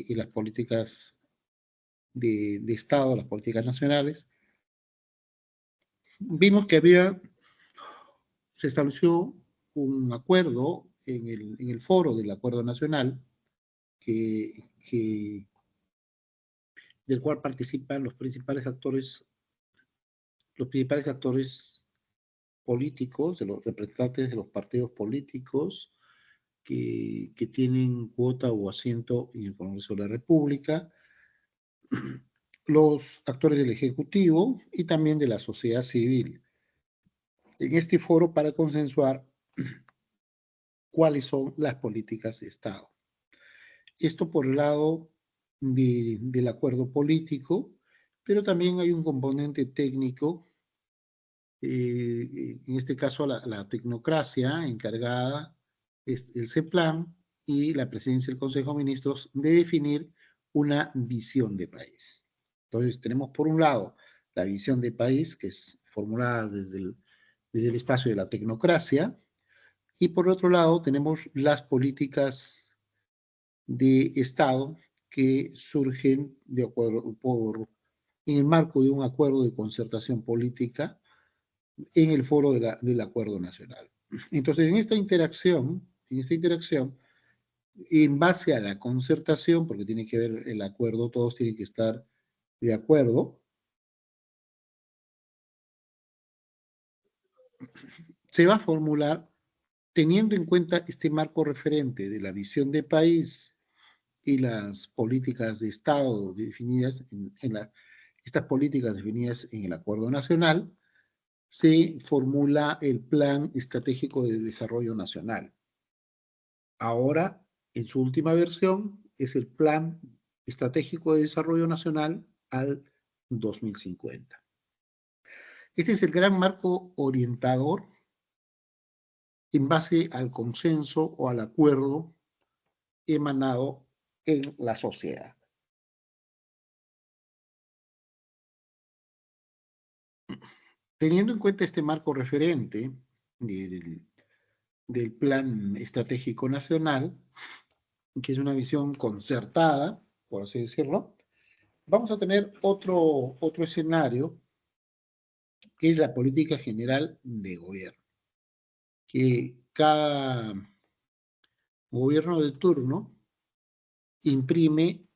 y las políticas de Estado, las políticas nacionales, vimos que se estableció un acuerdo en el foro del Acuerdo Nacional del cual participan los principales actores políticos, de los representantes de los partidos políticos que tienen cuota o asiento en el Congreso de la República, los actores del Ejecutivo y también de la sociedad civil, en este foro para consensuar cuáles son las políticas de Estado. Esto por el lado del acuerdo político, pero también hay un componente técnico, en este caso la tecnocracia encargada, es el CEPLAN y la presidencia del Consejo de Ministros, de definir una visión de país. Entonces tenemos por un lado la visión de país, que es formulada desde el espacio de la tecnocracia, y por otro lado tenemos las políticas de Estado que surgen en el marco de un acuerdo de concertación política en el foro del Acuerdo Nacional. Entonces, en base a la concertación, porque tiene que ver el acuerdo, todos tienen que estar de acuerdo, se va a formular, teniendo en cuenta este marco referente de la visión de país y las políticas de Estado definidas estas políticas definidas en el Acuerdo Nacional, se formula el Plan Estratégico de Desarrollo Nacional. Ahora, en su última versión, es el Plan Estratégico de Desarrollo Nacional al 2050. Este es el gran marco orientador en base al consenso o al acuerdo emanado en la sociedad. Teniendo en cuenta este marco referente del Plan Estratégico Nacional, que es una visión concertada, por así decirlo, vamos a tener otro escenario, que es la política general de gobierno, que cada gobierno de turno imprime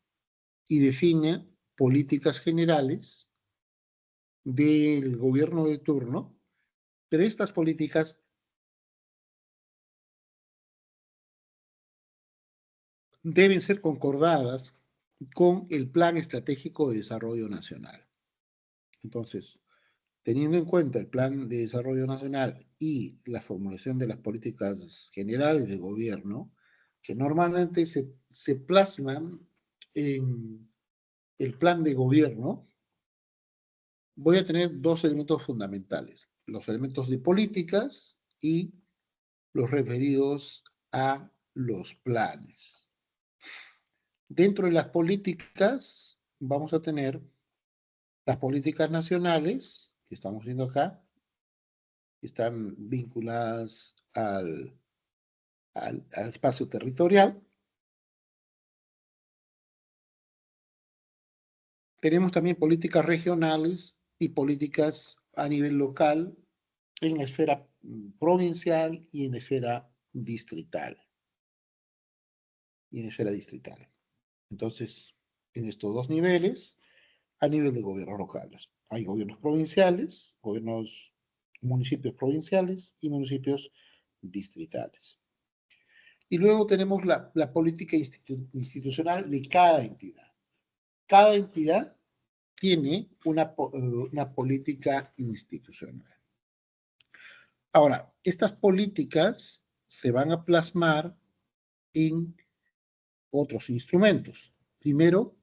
y define políticas generales del gobierno de turno, pero estas políticas deben ser concordadas con el Plan Estratégico de Desarrollo Nacional. Entonces, teniendo en cuenta el Plan de Desarrollo Nacional y la formulación de las políticas generales de gobierno, que normalmente se plasman en el plan de gobierno, voy a tener dos elementos fundamentales: los elementos de políticas y los referidos a los planes. Dentro de las políticas vamos a tener las políticas nacionales, que estamos viendo acá, están vinculadas al espacio territorial. Tenemos también políticas regionales y políticas a nivel local, en la esfera provincial y en la esfera distrital. Entonces, en estos dos niveles, a nivel de gobiernos locales, hay gobiernos provinciales, municipios provinciales y municipios distritales. Y luego tenemos la política institucional de cada entidad. Cada entidad tiene una política institucional. Ahora, estas políticas se van a plasmar en otros instrumentos. Primero,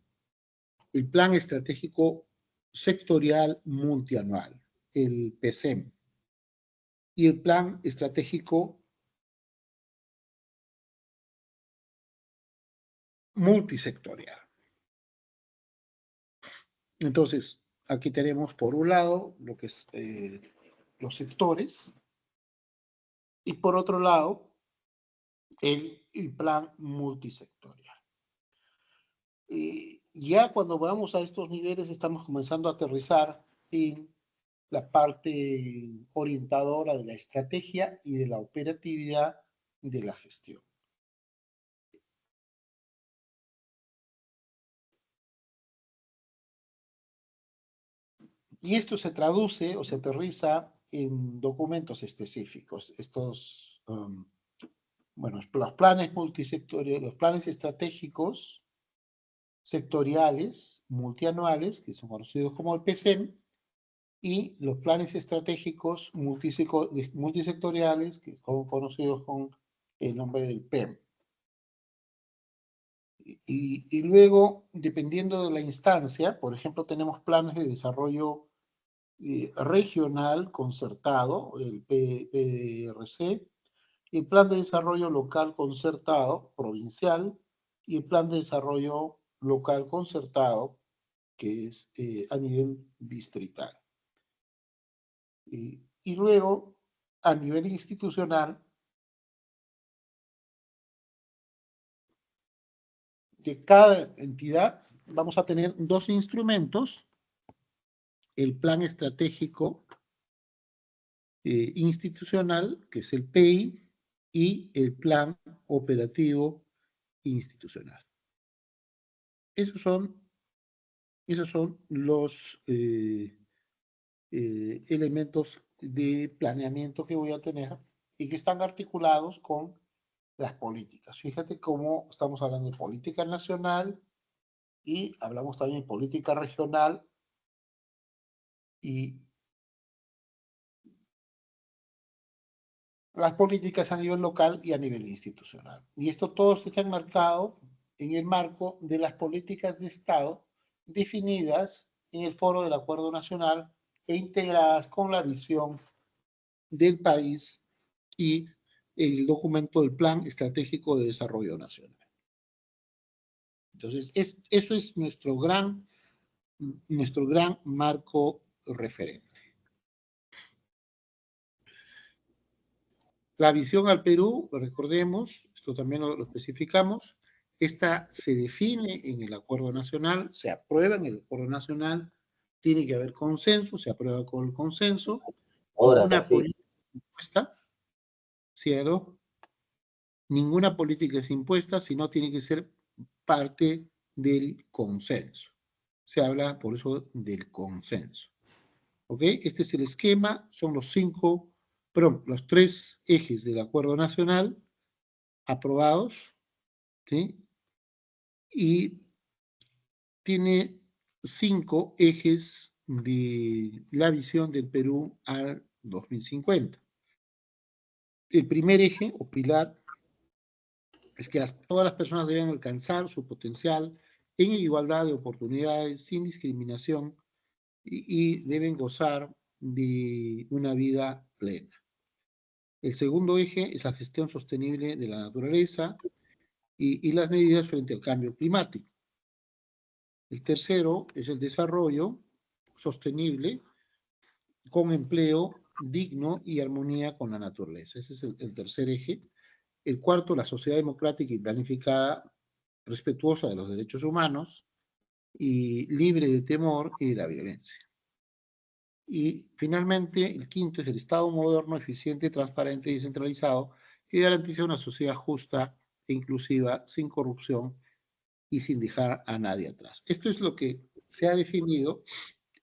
el Plan Estratégico Sectorial Multianual, el PESEM, y el Plan Estratégico Multisectorial. Entonces, aquí tenemos por un lado lo que es los sectores, y por otro lado el plan multisectorial. Ya cuando vamos a estos niveles estamos comenzando a aterrizar en la parte orientadora de la estrategia y de la operatividad de la gestión. Y esto se traduce o se aterriza en documentos específicos. Estos, bueno, los planes multisectoriales, los planes estratégicos sectoriales multianuales, que son conocidos como el PCM, y los planes estratégicos multisectoriales, que son conocidos con el nombre del PEM. Y luego, dependiendo de la instancia, por ejemplo, tenemos planes de desarrollo regional concertado, el PDRC, el plan de desarrollo local concertado, provincial, y el plan de desarrollo local concertado, que es a nivel distrital. Y luego, a nivel institucional, de cada entidad vamos a tener dos instrumentos, el plan estratégico institucional, que es el PEI, y el plan operativo institucional. Esos son los elementos de planeamiento que voy a tener y que están articulados con las políticas. Fíjate cómo estamos hablando de política nacional y hablamos también de política regional y las políticas a nivel local y a nivel institucional. Y esto todo está enmarcado en el marco de las políticas de Estado definidas en el Foro del Acuerdo Nacional e integradas con la visión del país y el documento del Plan Estratégico de Desarrollo Nacional. Entonces, eso es nuestro gran marco referente. La visión al Perú, recordemos, esto también lo especificamos, esta se define en el Acuerdo Nacional, se aprueba en el Acuerdo Nacional, tiene que haber consenso, se aprueba con el consenso, ninguna política impuesta, ¿cierto? Ninguna política es impuesta, sino tiene que ser parte del consenso. Se habla, por eso, del consenso. ¿Ok? Este es el esquema, son los los 3 ejes del Acuerdo Nacional aprobados, ¿sí? Y tiene 5 ejes de la visión del Perú al 2050. El primer eje o pilar es que todas las personas deben alcanzar su potencial en igualdad de oportunidades, sin discriminación, y deben gozar de una vida plena. El segundo eje es la gestión sostenible de la naturaleza y las medidas frente al cambio climático. El tercero es el desarrollo sostenible con empleo digno y armonía con la naturaleza. Ese es el tercer eje. El cuarto, la sociedad democrática y planificada, respetuosa de los derechos humanos y libre de temor y de la violencia. Y finalmente, el quinto es el Estado moderno, eficiente, transparente y descentralizado, que garantiza una sociedad justa e inclusiva, sin corrupción y sin dejar a nadie atrás. Esto es lo que se ha definido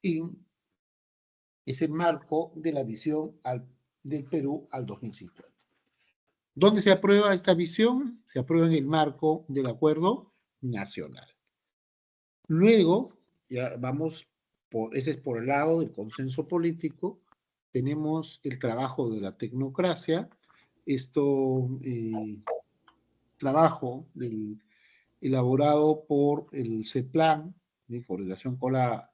en ese marco de la visión del Perú al 2050. ¿Dónde se aprueba esta visión? Se aprueba en el marco del Acuerdo Nacional. Luego, ya vamos, ese es por el lado del consenso político, tenemos el trabajo de la tecnocracia, trabajo elaborado por el CEPLAN, en coordinación con la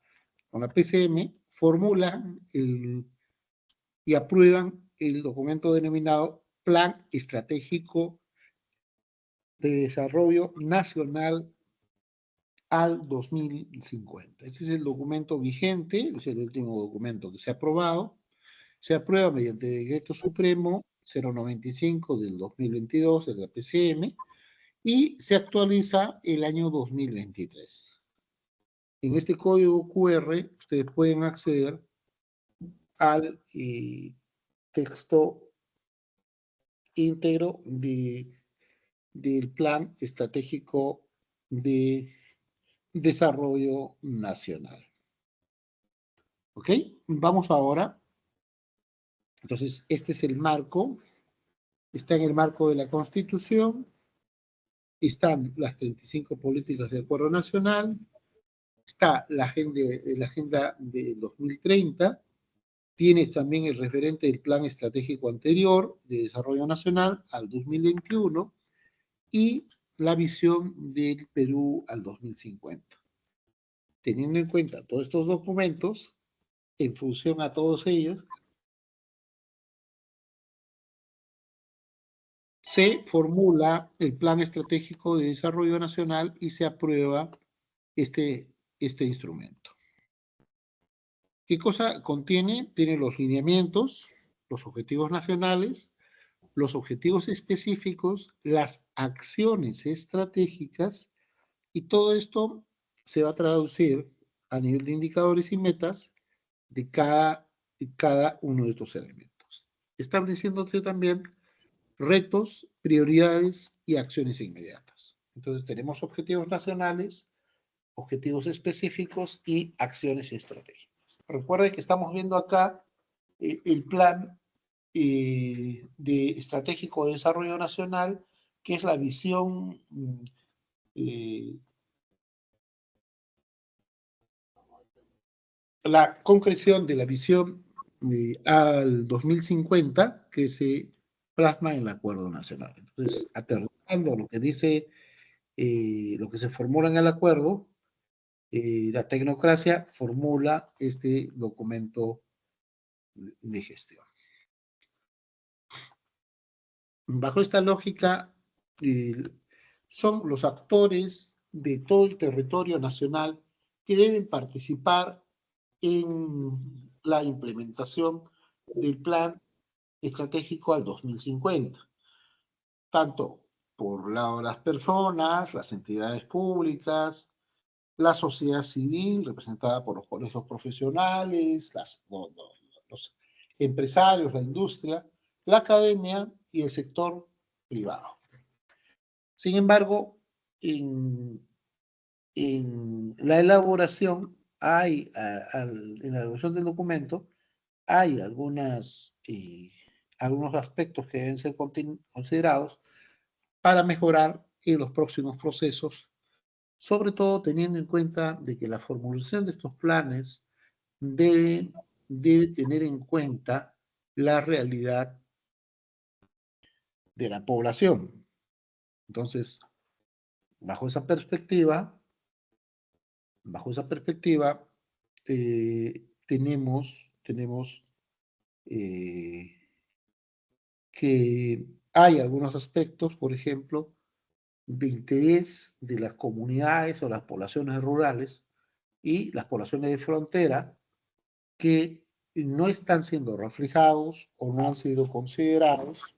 PCM, formulan y aprueban el documento denominado Plan Estratégico de Desarrollo Nacional al 2050. Este es el documento vigente, es el último documento que se ha aprobado. Se aprueba mediante Decreto Supremo 095 del 2022 de la PCM y se actualiza el año 2023. En este código QR ustedes pueden acceder al texto íntegro del Plan Estratégico de Desarrollo Nacional. ¿Ok? Vamos ahora. Entonces, este es el marco. Está en el marco de la Constitución. Están las 35 políticas de acuerdo nacional. Está la agenda de 2030. Tienes también el referente del Plan Estratégico anterior de Desarrollo Nacional al 2021 y la visión del Perú al 2050. Teniendo en cuenta todos estos documentos, en función a todos ellos, se formula el Plan Estratégico de Desarrollo Nacional y se aprueba este instrumento. ¿Qué cosa contiene? Tiene los lineamientos, los objetivos nacionales, los objetivos específicos, las acciones estratégicas, y todo esto se va a traducir a nivel de indicadores y metas de cada uno de estos elementos, estableciéndose también retos, prioridades y acciones inmediatas. Entonces tenemos objetivos nacionales, objetivos específicos y acciones estratégicas. Recuerden que estamos viendo acá el plan de estratégico de desarrollo nacional, que es la visión la concreción de la visión al 2050 que se plasma en el Acuerdo Nacional. Entonces, aterrizando lo que dice, lo que se formula en el acuerdo, la tecnocracia formula este documento de gestión. Bajo esta lógica, son los actores de todo el territorio nacional que deben participar en la implementación del plan estratégico al 2050, tanto por las personas, las entidades públicas, la sociedad civil representada por los colegios profesionales, los empresarios, la industria, la academia y el sector privado. Sin embargo, en la elaboración en la elaboración del documento hay algunos aspectos que deben ser considerados para mejorar en los próximos procesos, sobre todo teniendo en cuenta de que la formulación de estos planes debe tener en cuenta la realidad de la población. Entonces, bajo esa perspectiva, tenemos que hay algunos aspectos, por ejemplo, de interés de las comunidades o las poblaciones rurales y las poblaciones de frontera que no están siendo reflejados o no han sido considerados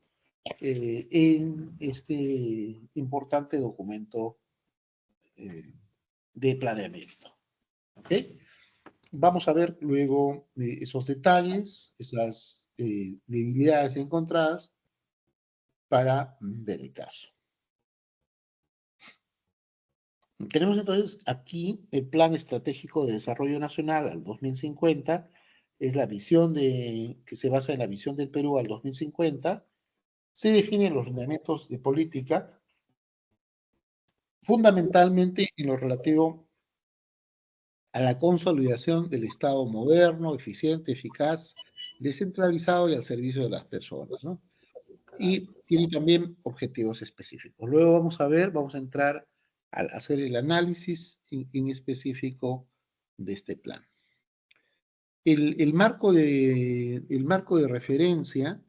en este importante documento de planeamiento. ¿Ok? Vamos a ver luego esos detalles, esas debilidades encontradas para ver el caso. Tenemos entonces aquí el Plan Estratégico de Desarrollo Nacional al 2050, es la visión que se basa en la visión del Perú al 2050, se definen los lineamientos de política, fundamentalmente en lo relativo a la consolidación del Estado moderno, eficiente, eficaz, descentralizado y al servicio de las personas, ¿no? Y tiene también objetivos específicos. Luego vamos a entrar a hacer el análisis en específico de este plan. El marco de referencia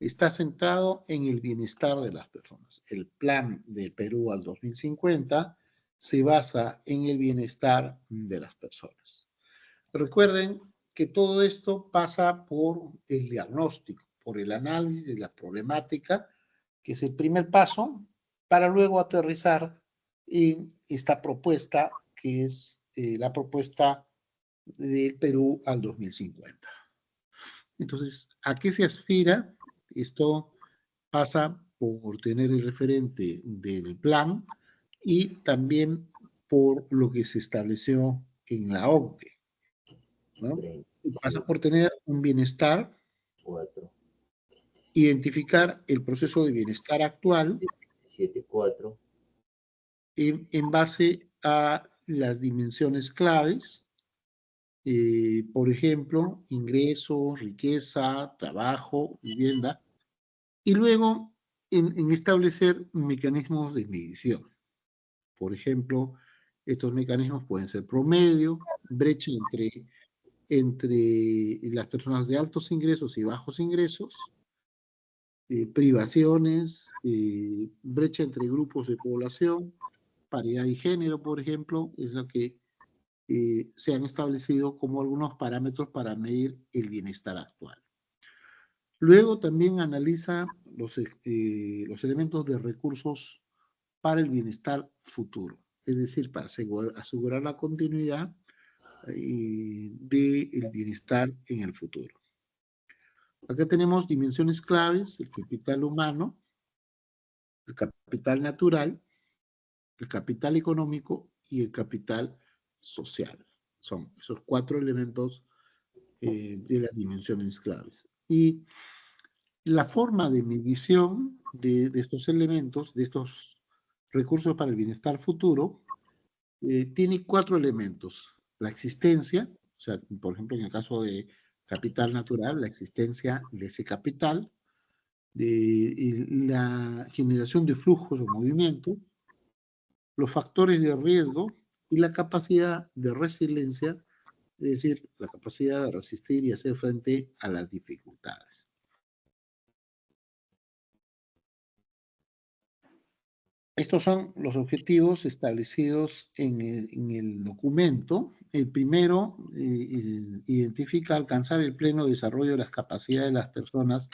está centrado en el bienestar de las personas. El plan de Perú al 2050 se basa en el bienestar de las personas. Recuerden que todo esto pasa por el diagnóstico, por el análisis de la problemática, que es el primer paso para luego aterrizar en esta propuesta que es la propuesta del Perú al 2050. Entonces, ¿a qué se aspira? Esto pasa por tener el referente del plan y también por lo que se estableció en la OCDE, ¿no? Pasa 37, por tener un bienestar, 4, identificar el proceso de bienestar actual 7, 4, en base a las dimensiones claves, por ejemplo, ingresos, riqueza, trabajo, vivienda, y luego en establecer mecanismos de medición. Por ejemplo, estos mecanismos pueden ser promedio, brecha entre las personas de altos ingresos y bajos ingresos, privaciones, brecha entre grupos de población, paridad y género, por ejemplo, es lo que se han establecido como algunos parámetros para medir el bienestar actual. Luego también analiza los elementos de recursos para el bienestar futuro, es decir, para asegurar la continuidad del bienestar en el futuro. Acá tenemos dimensiones claves: el capital humano, el capital natural, el capital económico y el capital social. Son esos 4 elementos de las dimensiones claves. Y la forma de medición de estos elementos, de estos recursos para el bienestar futuro, tiene 4 elementos. La existencia, o sea, por ejemplo, en el caso de capital natural, la existencia de ese capital, de la generación de flujos o movimiento, los factores de riesgo y la capacidad de resiliencia, es decir, la capacidad de resistir y hacer frente a las dificultades. Estos son los objetivos establecidos en el documento. El primero identifica alcanzar el pleno desarrollo de las capacidades de las personas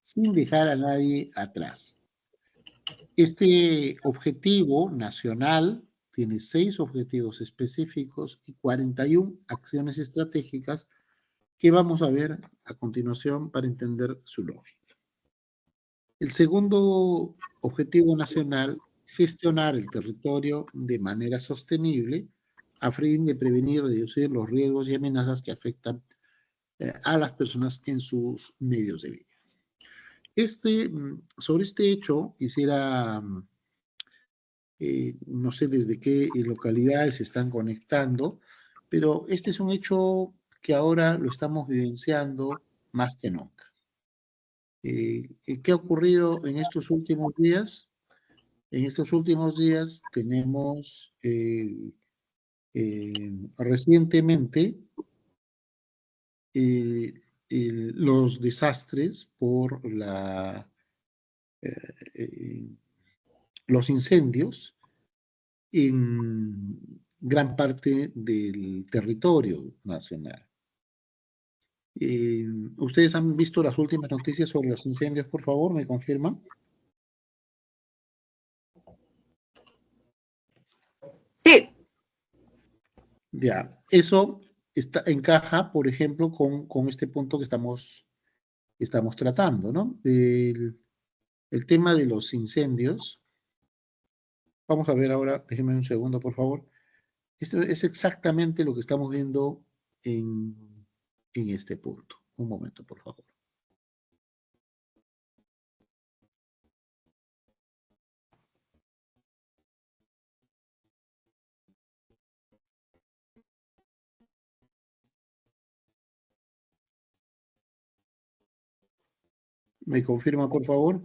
sin dejar a nadie atrás. Este objetivo nacional tiene 6 objetivos específicos y 41 acciones estratégicas que vamos a ver a continuación para entender su lógica. El segundo objetivo nacional, gestionar el territorio de manera sostenible a fin de prevenir y reducir los riesgos y amenazas que afectan a las personas en sus medios de vida. Sobre este hecho, quisiera, no sé desde qué localidades se están conectando, pero este es un hecho que ahora lo estamos vivenciando más que nunca. ¿Qué ha ocurrido en estos últimos días? En estos últimos días tenemos recientemente eh, los desastres por eh, los incendios en gran parte del territorio nacional. ¿Ustedes han visto las últimas noticias sobre los incendios, por favor? ¿Me confirman? Sí. Ya, eso encaja, por ejemplo, con este punto que estamos tratando, ¿no? El tema de los incendios. Vamos a ver ahora, déjenme un segundo, por favor. Esto es exactamente lo que estamos viendo en este punto. Un momento, por favor. ¿Me confirma, por favor?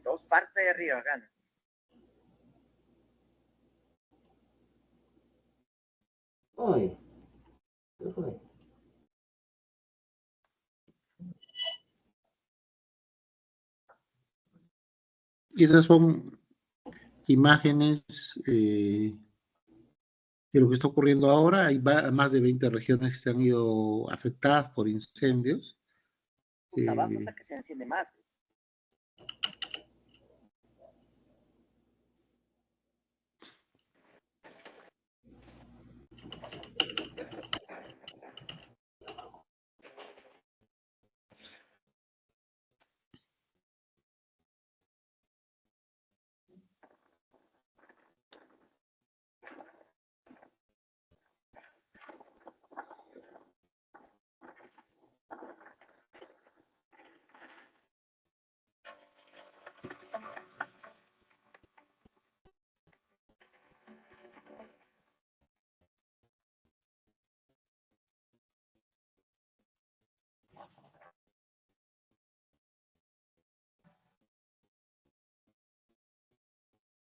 2 partes de arriba, gana. Ay, ¿qué fue? Y esas son imágenes de lo que está ocurriendo ahora. Hay más de 20 regiones que se han ido afectadas por incendios. Abajo hasta que se enciende más.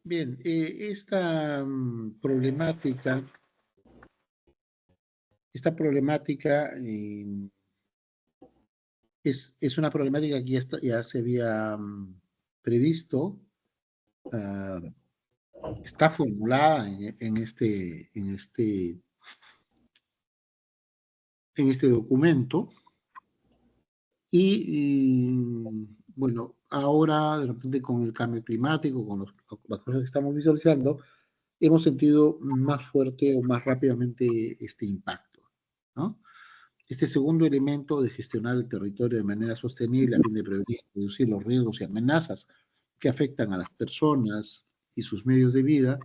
Bien, esta problemática es una problemática que ya se había previsto, está formulada en este documento bueno, ahora de repente con el cambio climático, con las cosas que estamos visualizando, hemos sentido más fuerte o más rápidamente este impacto, ¿no? Este segundo elemento de gestionar el territorio de manera sostenible a fin de prevenir y reducir los riesgos y amenazas que afectan a las personas y sus medios de vida,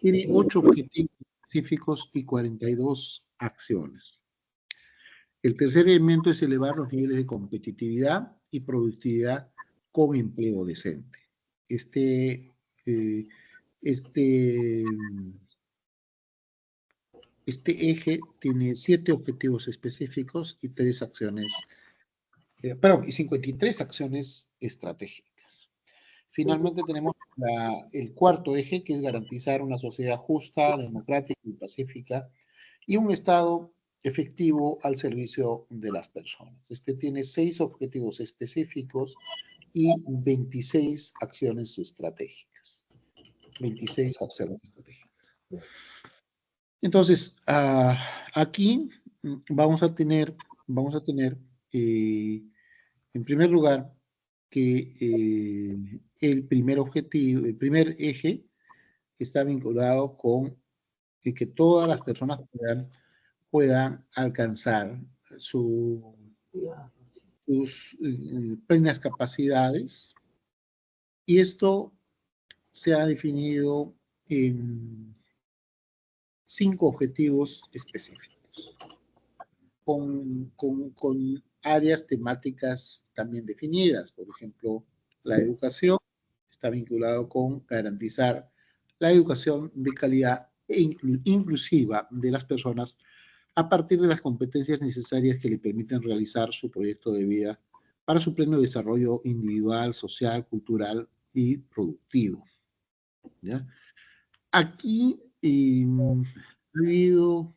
tiene 8 objetivos específicos y 42 acciones. El tercer elemento es elevar los niveles de competitividad y productividad con empleo decente. Este eje tiene 7 objetivos específicos y 3 acciones, y 53 acciones estratégicas. Finalmente tenemos el cuarto eje, que es garantizar una sociedad justa, democrática y pacífica, y un Estado efectivo al servicio de las personas. Este tiene 6 objetivos específicos y 26 acciones estratégicas. 26 acciones estratégicas. Entonces, aquí vamos a tener en primer lugar, que el primer objetivo, el primer eje está vinculado con que todas las personas puedan alcanzar sus plenas capacidades, y esto se ha definido en 5 objetivos específicos, con áreas temáticas también definidas. Por ejemplo, la educación está vinculado con garantizar la educación de calidad e inclusiva de las personas a partir de las competencias necesarias que le permiten realizar su proyecto de vida para su pleno desarrollo individual, social, cultural y productivo. ¿Ya? Aquí ha habido,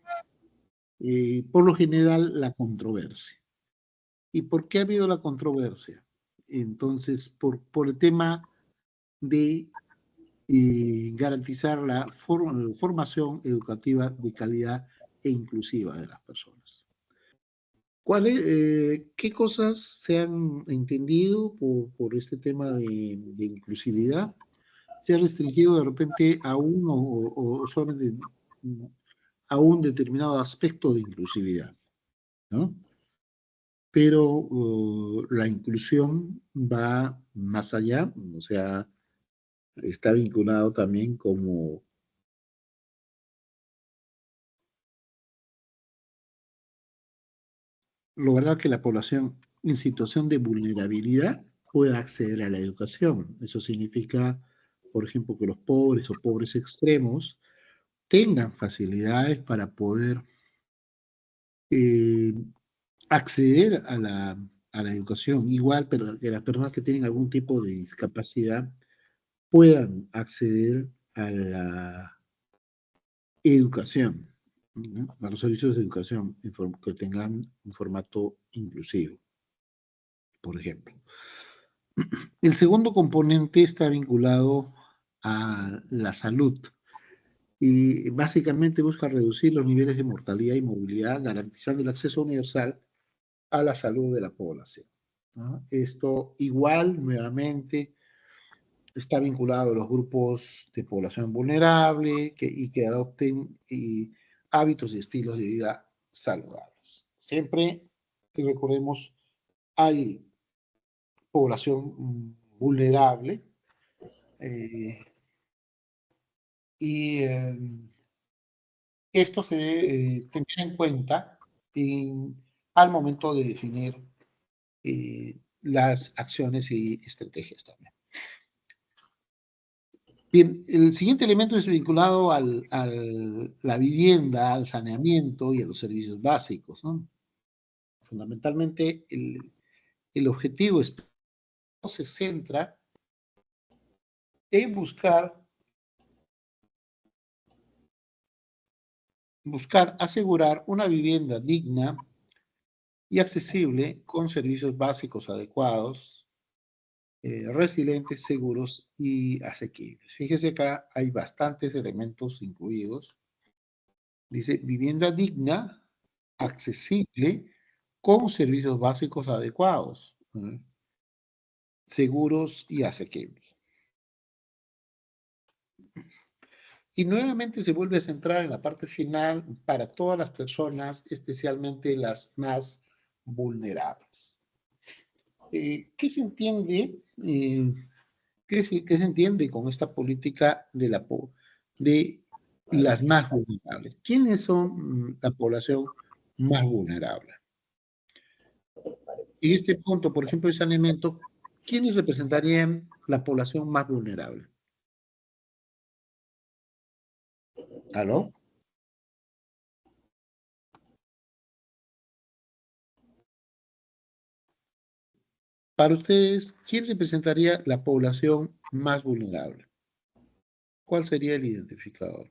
por lo general, la controversia. ¿Y por qué ha habido la controversia? Entonces, por el tema de garantizar la formación educativa de calidad e inclusiva de las personas. ¿Qué cosas se han entendido por este tema de inclusividad? ¿Se ha restringido de repente a uno o solamente a un determinado aspecto de inclusividad, ¿no? Pero la inclusión va más allá, o sea, está vinculado también como lograr que la población en situación de vulnerabilidad pueda acceder a la educación. Eso significa, por ejemplo, que los pobres o pobres extremos tengan facilidades para poder acceder a a la educación, igual, pero que las personas que tienen algún tipo de discapacidad puedan acceder a la educación, ¿no? A los servicios de educación que tengan un formato inclusivo, por ejemplo. El segundo componente está vinculado a la salud y básicamente busca reducir los niveles de mortalidad y movilidad, garantizando el acceso universal a la salud de la población, ¿no? Esto igual, nuevamente, está vinculado a los grupos de población vulnerable y que adopten hábitos y estilos de vida saludables. Siempre que recordemos, hay población vulnerable eh, y esto se debe tener en cuenta al momento de definir las acciones y estrategias también. Bien, el siguiente elemento es vinculado a la vivienda, al saneamiento y a los servicios básicos, ¿no? Fundamentalmente, el objetivo se centra en buscar asegurar una vivienda digna y accesible con servicios básicos adecuados, resilientes, seguros y asequibles. Fíjese acá, hay bastantes elementos incluidos. Dice, vivienda digna, accesible, con servicios básicos adecuados, seguros y asequibles. Y nuevamente se vuelve a centrar en la parte final para todas las personas, especialmente las más vulnerables. ¿Qué se entiende? ¿Qué se entiende con esta política de las más vulnerables? ¿Quiénes son la población más vulnerable? En este punto, por ejemplo, de saneamiento, ¿quiénes representarían la población más vulnerable? ¿Aló? Para ustedes, ¿quién representaría la población más vulnerable? ¿Cuál sería el identificador?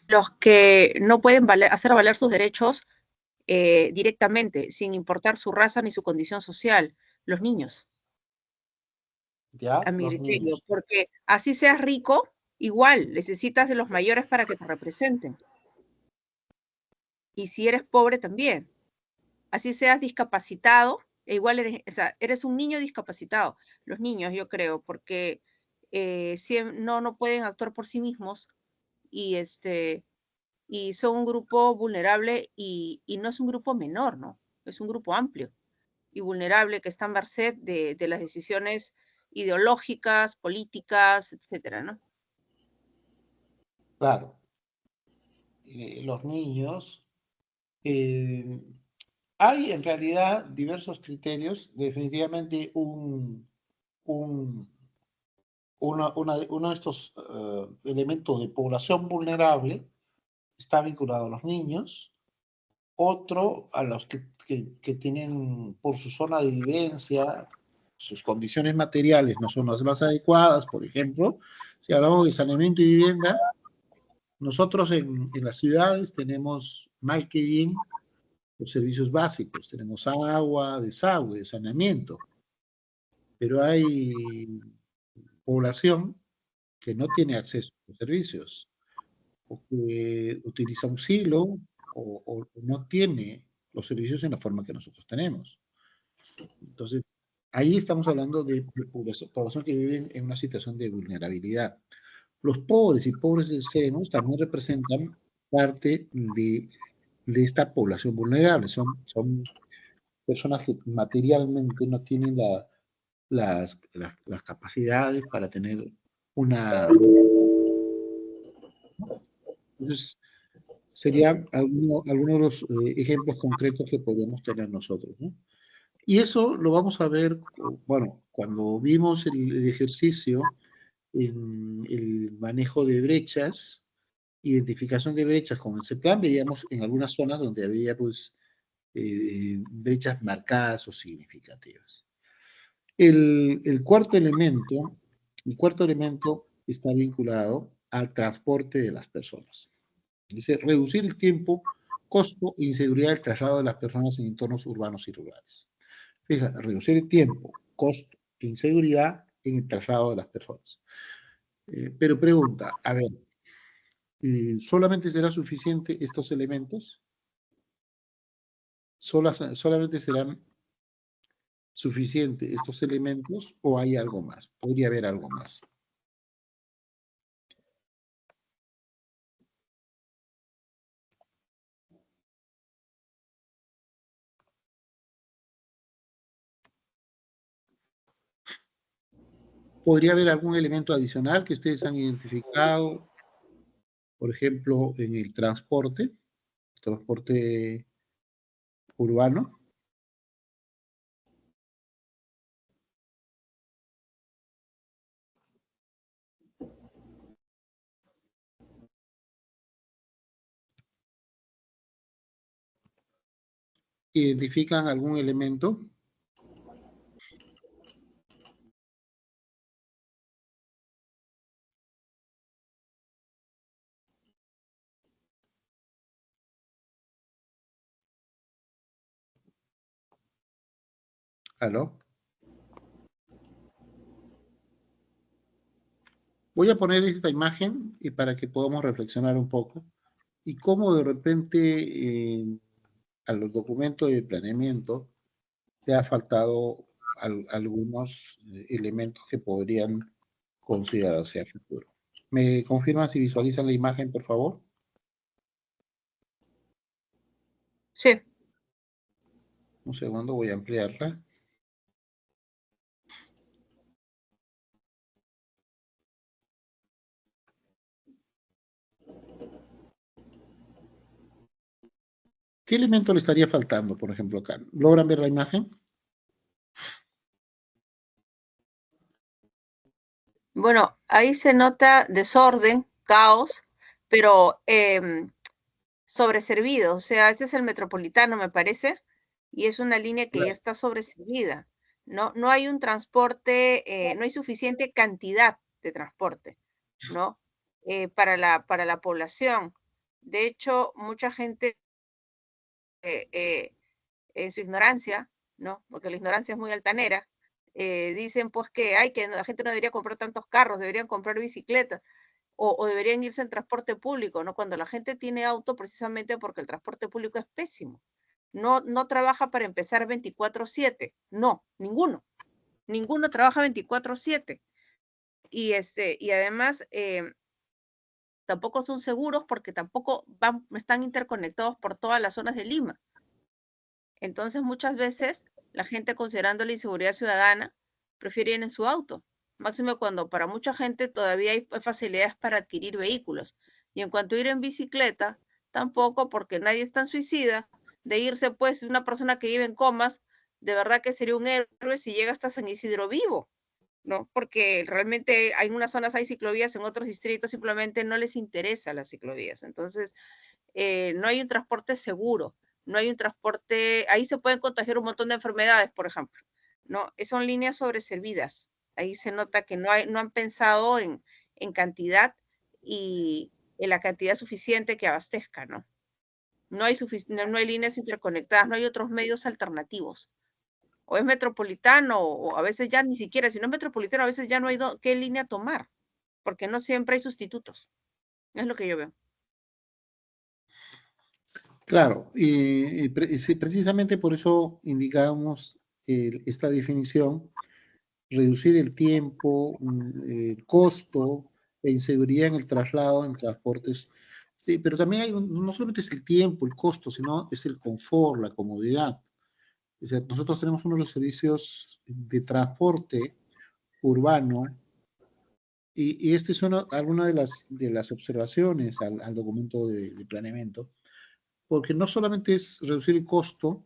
Los que no pueden hacer valer sus derechos directamente, sin importar su raza ni su condición social, los niños, ¿Ya? a mi Los criterio, niños. porque así seas rico, igual necesitas de los mayores para que te representen. Y si eres pobre también, así seas discapacitado, igual eres un niño discapacitado. Los niños, yo creo, porque no pueden actuar por sí mismos y y son un grupo vulnerable y no es un grupo menor, ¿no? Es un grupo amplio y vulnerable que está a merced de las decisiones ideológicas, políticas, etcétera, ¿no? Claro. Los niños. Hay en realidad diversos criterios. Definitivamente uno de estos elementos de población vulnerable está vinculado a los niños, otro a los que tienen por su zona de vivencia, sus condiciones materiales no son las más adecuadas. Por ejemplo, si hablamos de saneamiento y vivienda, nosotros en las ciudades tenemos mal que bien los servicios básicos, tenemos agua, desagüe, saneamiento, pero hay población que no tiene acceso a los servicios, o que utiliza un silo, o no tiene los servicios en la forma que nosotros tenemos. Entonces, ahí estamos hablando de población que vive en una situación de vulnerabilidad. Los pobres y pobres extremos también representan parte de esta población vulnerable. Son personas que materialmente no tienen las capacidades para tener una... Entonces, serían algunos de los ejemplos concretos que podemos tener nosotros, ¿no? Y eso lo vamos a ver, bueno, cuando vimos el ejercicio en el manejo de brechas, identificación de brechas con ese plan, veíamos en algunas zonas donde había pues brechas marcadas o significativas. El cuarto elemento está vinculado al transporte de las personas. Dice, reducir el tiempo, costo e inseguridad del traslado de las personas en entornos urbanos y rurales. Fíjate, reducir el tiempo, costo e inseguridad en el traslado de las personas. Pero pregunta, a ver, ¿solamente será suficiente estos elementos? ¿Solamente serán suficientes estos elementos o hay algo más? Podría haber algo más. ¿Podría haber algún elemento adicional que ustedes han identificado? Por ejemplo, en el transporte urbano. ¿Identifican algún elemento? ¿Aló? Voy a poner esta imagen y para que podamos reflexionar un poco y cómo de repente a los documentos de planeamiento te ha faltado algunos elementos que podrían considerarse a futuro. ¿Me confirman si visualizan la imagen, por favor? Sí. Un segundo, voy a ampliarla. ¿Qué elemento le estaría faltando, por ejemplo, acá? ¿Logran ver la imagen? Bueno, ahí se nota desorden, caos, pero sobreservido. O sea, ese es el Metropolitano, me parece, y es una línea que ya está sobreservida. No hay un transporte, no hay suficiente cantidad de transporte, ¿no? Para la población. De hecho, mucha gente en su ignorancia, ¿no? Porque la ignorancia es muy altanera, dicen pues que la gente no debería comprar tantos carros, deberían comprar bicicletas o deberían irse en transporte público, ¿no? Cuando la gente tiene auto precisamente porque el transporte público es pésimo. No trabaja para empezar 24/7, no, ninguno trabaja 24/7. Y además tampoco son seguros porque tampoco están interconectados por todas las zonas de Lima. Entonces, muchas veces la gente, considerando la inseguridad ciudadana, prefiere ir en su auto. Máximo cuando para mucha gente todavía hay facilidades para adquirir vehículos. Y en cuanto a ir en bicicleta, tampoco, porque nadie es tan suicida de irse, pues, una persona que vive en Comas, de verdad que sería un héroe si llega hasta San Isidro vivo, ¿no? Porque realmente en unas zonas hay ciclovías, en otros distritos simplemente no les interesa las ciclovías. Entonces, no hay un transporte seguro, no hay un transporte, ahí se pueden contagiar un montón de enfermedades, por ejemplo, ¿no? Son líneas sobreservidas, ahí se nota que no han pensado en cantidad y en la cantidad suficiente que abastezca, ¿no? No hay líneas interconectadas, no hay otros medios alternativos. O es metropolitano, o a veces ya ni siquiera, si no es metropolitano, a veces ya no hay qué línea tomar, porque no siempre hay sustitutos. Es lo que yo veo. Claro, sí, precisamente por eso indicamos esta definición, reducir el tiempo, el costo e inseguridad en el traslado, en transportes. Sí, pero también no solamente es el tiempo, el costo, sino es el confort, la comodidad. O sea, nosotros tenemos uno de los servicios de transporte urbano y esta es alguna de las observaciones al documento de planeamiento, porque no solamente es reducir el costo,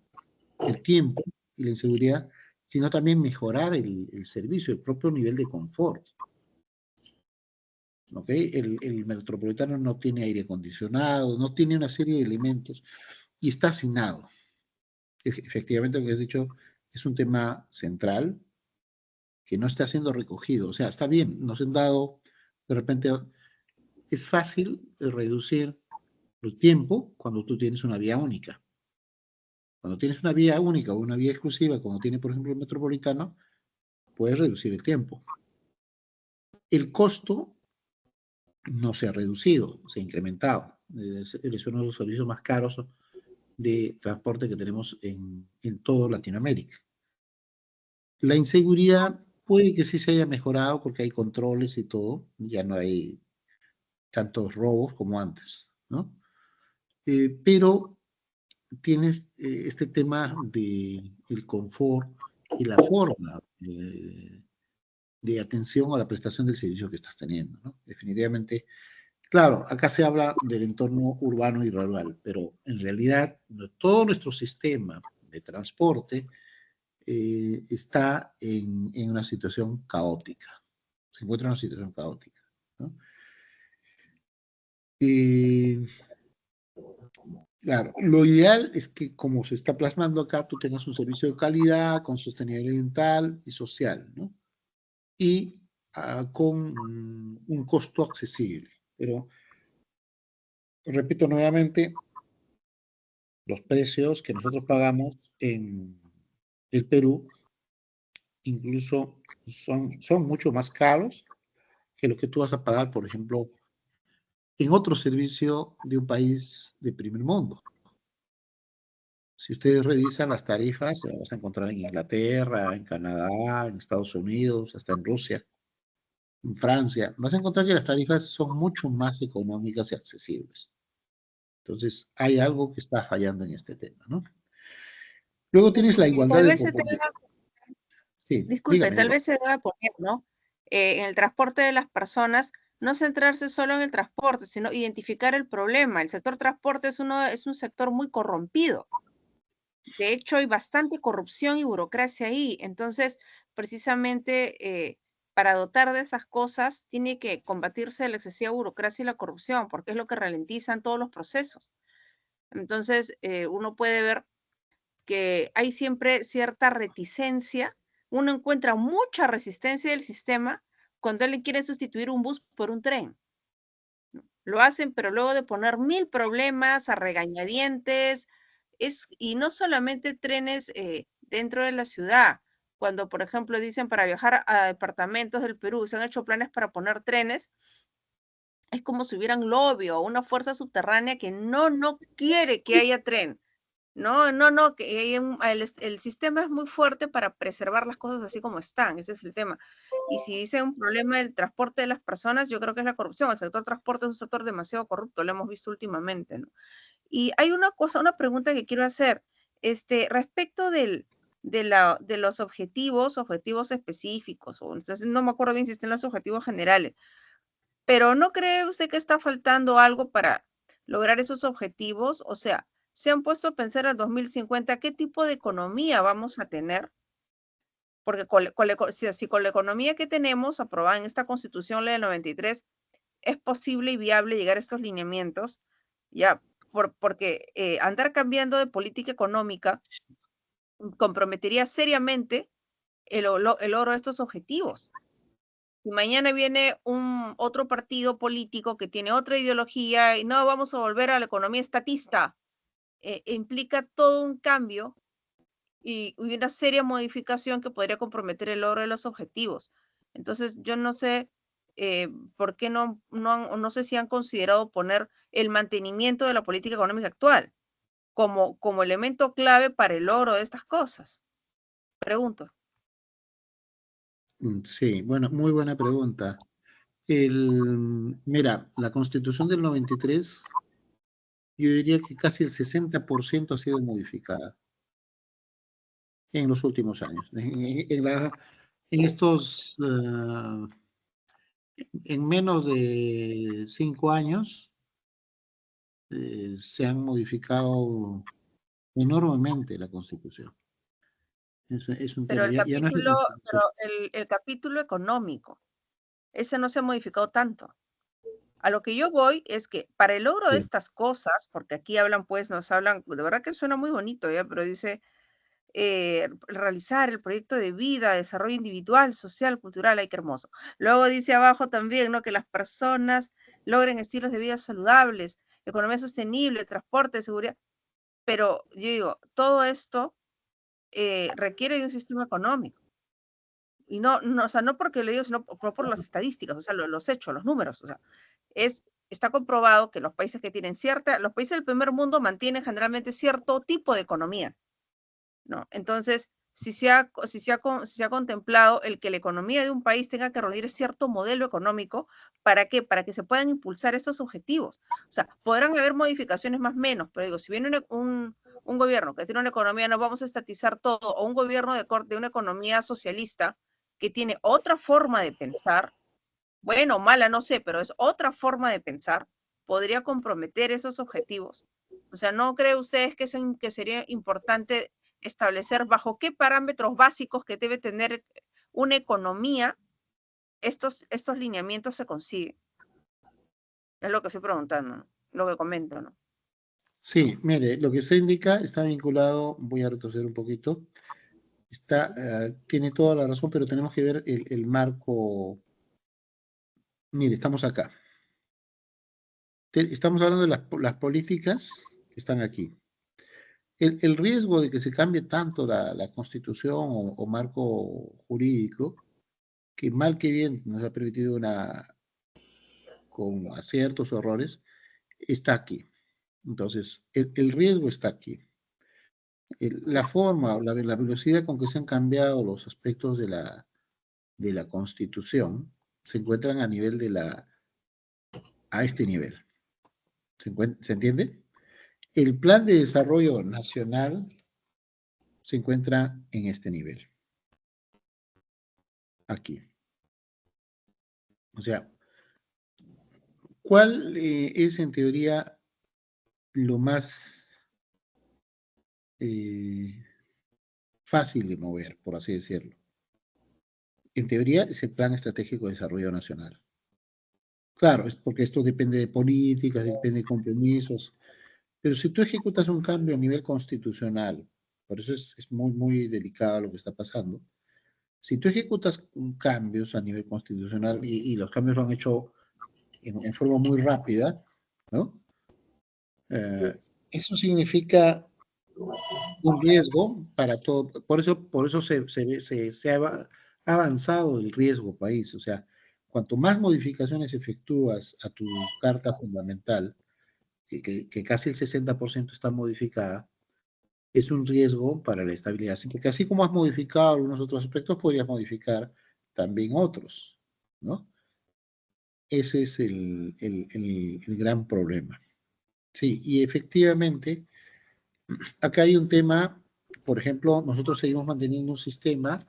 el tiempo y la inseguridad, sino también mejorar el servicio, el propio nivel de confort. ¿ok? El metropolitano no tiene aire acondicionado, no tiene una serie de elementos y está hacinado. Efectivamente, lo que has dicho es un tema central que no está siendo recogido. O sea, está bien, nos han dado, de repente, es fácil reducir el tiempo cuando tú tienes una vía única. Cuando tienes una vía única o una vía exclusiva, como tiene, por ejemplo, el metropolitano, puedes reducir el tiempo. El costo no se ha reducido, se ha incrementado. Es uno de los servicios más caros de transporte que tenemos en toda Latinoamérica. La inseguridad puede que sí se haya mejorado porque hay controles y todo, ya no hay tantos robos como antes, ¿no? Pero tienes este tema de el confort y la forma de atención a la prestación del servicio que estás teniendo, ¿no? Definitivamente, claro, acá se habla del entorno urbano y rural, pero en realidad todo nuestro sistema de transporte está en una situación caótica, se encuentra en una situación caótica, ¿no? Claro, lo ideal es que como se está plasmando acá, tú tengas un servicio de calidad, con sostenibilidad ambiental y social, ¿no? Y con un costo accesible. Pero, repito nuevamente, los precios que nosotros pagamos en el Perú incluso son mucho más caros que lo que tú vas a pagar, por ejemplo, en otro servicio de un país de primer mundo. Si ustedes revisan las tarifas, se las vas a encontrar en Inglaterra, en Canadá, en Estados Unidos, hasta en Rusia, en Francia. Vas a encontrar que las tarifas son mucho más económicas y accesibles. Entonces, hay algo que está fallando en este tema, ¿no? Luego tienes la igualdad Tal de vez se oportunidades. tenga, Sí, disculpe, dígame, tal dígame. vez se deba poner, ¿no? En el transporte de las personas, no centrarse solo en el transporte, sino identificar el problema. El sector transporte es un sector muy corrompido. De hecho, hay bastante corrupción y burocracia ahí. Entonces, precisamente para dotar de esas cosas, tiene que combatirse la excesiva burocracia y la corrupción, porque es lo que ralentizan todos los procesos. Entonces, uno puede ver que hay siempre cierta reticencia. Uno encuentra mucha resistencia del sistema cuando él quiere sustituir un bus por un tren. Lo hacen, pero luego de poner 1000 problemas a regañadientes, y no solamente trenes dentro de la ciudad. Cuando, por ejemplo, dicen para viajar a departamentos del Perú, se han hecho planes para poner trenes, es como si hubieran lobby o una fuerza subterránea que no quiere que haya tren. No, que el sistema es muy fuerte para preservar las cosas así como están, ese es el tema. Y si dice un problema del transporte de las personas, yo creo que es la corrupción. El sector transporte es un sector demasiado corrupto, lo hemos visto últimamente, ¿no? Y hay una cosa, una pregunta que quiero hacer, respecto de los objetivos específicos, o entonces no me acuerdo bien si están los objetivos generales, pero ¿no cree usted que está faltando algo para lograr esos objetivos? O sea, ¿se han puesto a pensar al 2050 qué tipo de economía vamos a tener? Porque si con la economía que tenemos, aprobada en esta Constitución, ley del 93, es posible y viable llegar a estos lineamientos, ya, porque andar cambiando de política económica comprometería seriamente el logro de estos objetivos. Y mañana viene otro partido político que tiene otra ideología y no, vamos a volver a la economía estatista. Implica todo un cambio y una seria modificación que podría comprometer el logro de los objetivos. Entonces, yo no sé por qué no sé si han considerado poner el mantenimiento de la política económica actual como elemento clave para el logro de estas cosas. Pregunto. Sí, bueno, muy buena pregunta. Mira, la Constitución del 93, yo diría que casi el 60% ha sido modificada en los últimos años. En estos, en menos de 5 años, se han modificado enormemente la Constitución. Es un Pero tema, ya no es la pero Constitución. el capítulo económico, ese no se ha modificado tanto. A lo que yo voy es que para el logro de Sí. estas cosas, porque aquí hablan, pues, nos hablan, de verdad que suena muy bonito, ¿ya? Pero dice, realizar el proyecto de vida, desarrollo individual, social, cultural, ay, qué hermoso. Luego dice abajo también, ¿no? Que las personas logren estilos de vida saludables, economía sostenible, transporte, seguridad. Pero yo digo, todo esto requiere de un sistema económico. Y no, o sea, no porque le digo, sino por las estadísticas, o sea, los hechos, los números, o sea, está comprobado que los países que tienen los países del primer mundo mantienen generalmente cierto tipo de economía, ¿no? Entonces, si se ha contemplado el que la economía de un país tenga que reunir cierto modelo económico, ¿para qué? Para que se puedan impulsar estos objetivos. O sea, podrán haber modificaciones más o menos, pero digo, si viene un gobierno que tiene una economía, no vamos a estatizar todo, o un gobierno de una economía socialista que tiene otra forma de pensar, bueno o mala, no sé, pero es otra forma de pensar, podría comprometer esos objetivos. O sea, ¿no cree ustedes que sería importante establecer bajo qué parámetros básicos que debe tener una economía estos lineamientos se consiguen? Es lo que estoy preguntando, ¿no? Lo que comento, ¿no? Sí, mire, lo que usted indica está vinculado, voy a retroceder un poquito, tiene toda la razón, pero tenemos que ver el marco. Mire, estamos acá. Estamos hablando de las políticas que están aquí. El riesgo de que se cambie tanto la constitución o marco jurídico, que mal que bien nos ha permitido con aciertos o errores, está aquí. Entonces, el riesgo está aquí. La forma, la velocidad con que se han cambiado los aspectos de la Constitución se encuentran a nivel a este nivel. ¿Se entiende? El Plan de Desarrollo Nacional se encuentra en este nivel, aquí. O sea, ¿cuál es en teoría lo más eh, fácil de mover, por así decirlo? En teoría es el Plan Estratégico de Desarrollo Nacional. Claro, es porque esto depende de políticas, depende de compromisos, pero si tú ejecutas un cambio a nivel constitucional, por eso es muy, muy delicado lo que está pasando, si tú ejecutas cambios a nivel constitucional y los cambios lo han hecho en forma muy rápida, ¿no? Eso significa un riesgo para todo, por eso se ha avanzado el riesgo país, o sea, cuanto más modificaciones efectúas a tu carta fundamental, que casi el 60% está modificada, es un riesgo para la estabilidad. Porque así como has modificado algunos otros aspectos, podrías modificar también otros, ¿no? Ese es el gran problema. Sí, y efectivamente, acá hay un tema, por ejemplo, nosotros seguimos manteniendo un sistema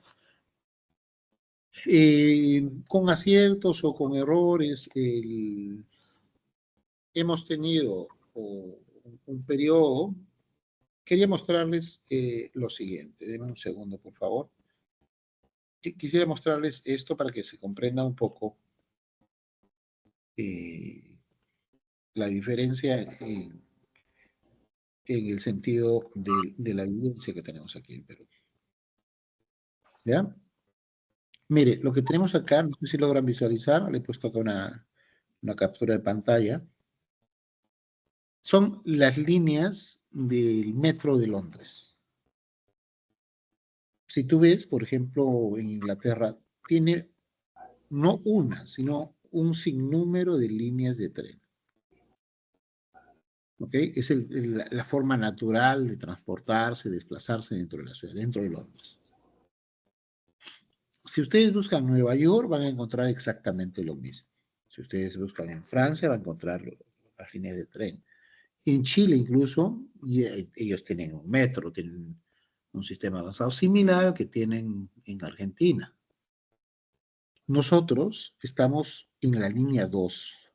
con aciertos o con errores. Hemos tenido un periodo. Quería mostrarles lo siguiente. Denme un segundo, por favor. Quisiera mostrarles esto para que se comprenda un poco eh, la diferencia en el sentido de la evidencia que tenemos aquí en Perú. ¿Ya? Mire, lo que tenemos acá, no sé si logran visualizar, le he puesto acá una captura de pantalla, son las líneas del metro de Londres. Si tú ves, por ejemplo, en Inglaterra, tiene no una, sino un sinnúmero de líneas de tren. ¿Ok? Es la forma natural de transportarse, desplazarse dentro de la ciudad, dentro de Londres. Si ustedes buscan Nueva York, van a encontrar exactamente lo mismo. Si ustedes buscan en Francia, van a encontrar las líneas de tren. En Chile incluso, ellos tienen un metro, tienen un sistema avanzado similar que tienen en Argentina. Nosotros estamos en la línea 2